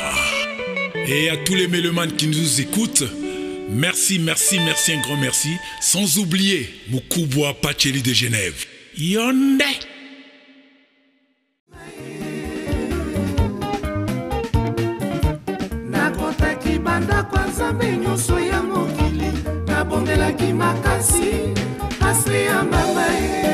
Et à tous les mélomanes qui nous écoutent, merci, merci, merci, un grand merci. Sans oublier Mukubwa Pacheli de Genève. Yonde! Nakotaki banda kwa Nzambe nyonso ya mokili, nabondelaki makasi asri ya mama ye.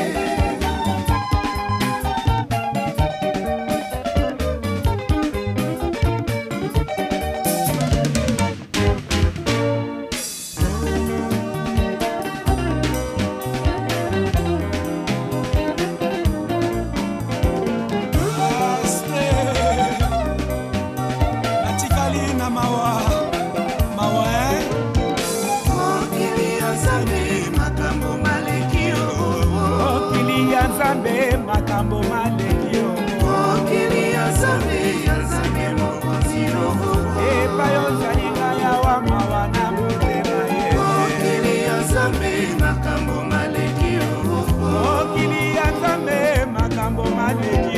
Makambo malekio okili ya Nzambe mokonzi roho epayo zalinga ya wamawa na motema ye okili ya Nzambe makambo malekio okili ya Nzambe makambo malekio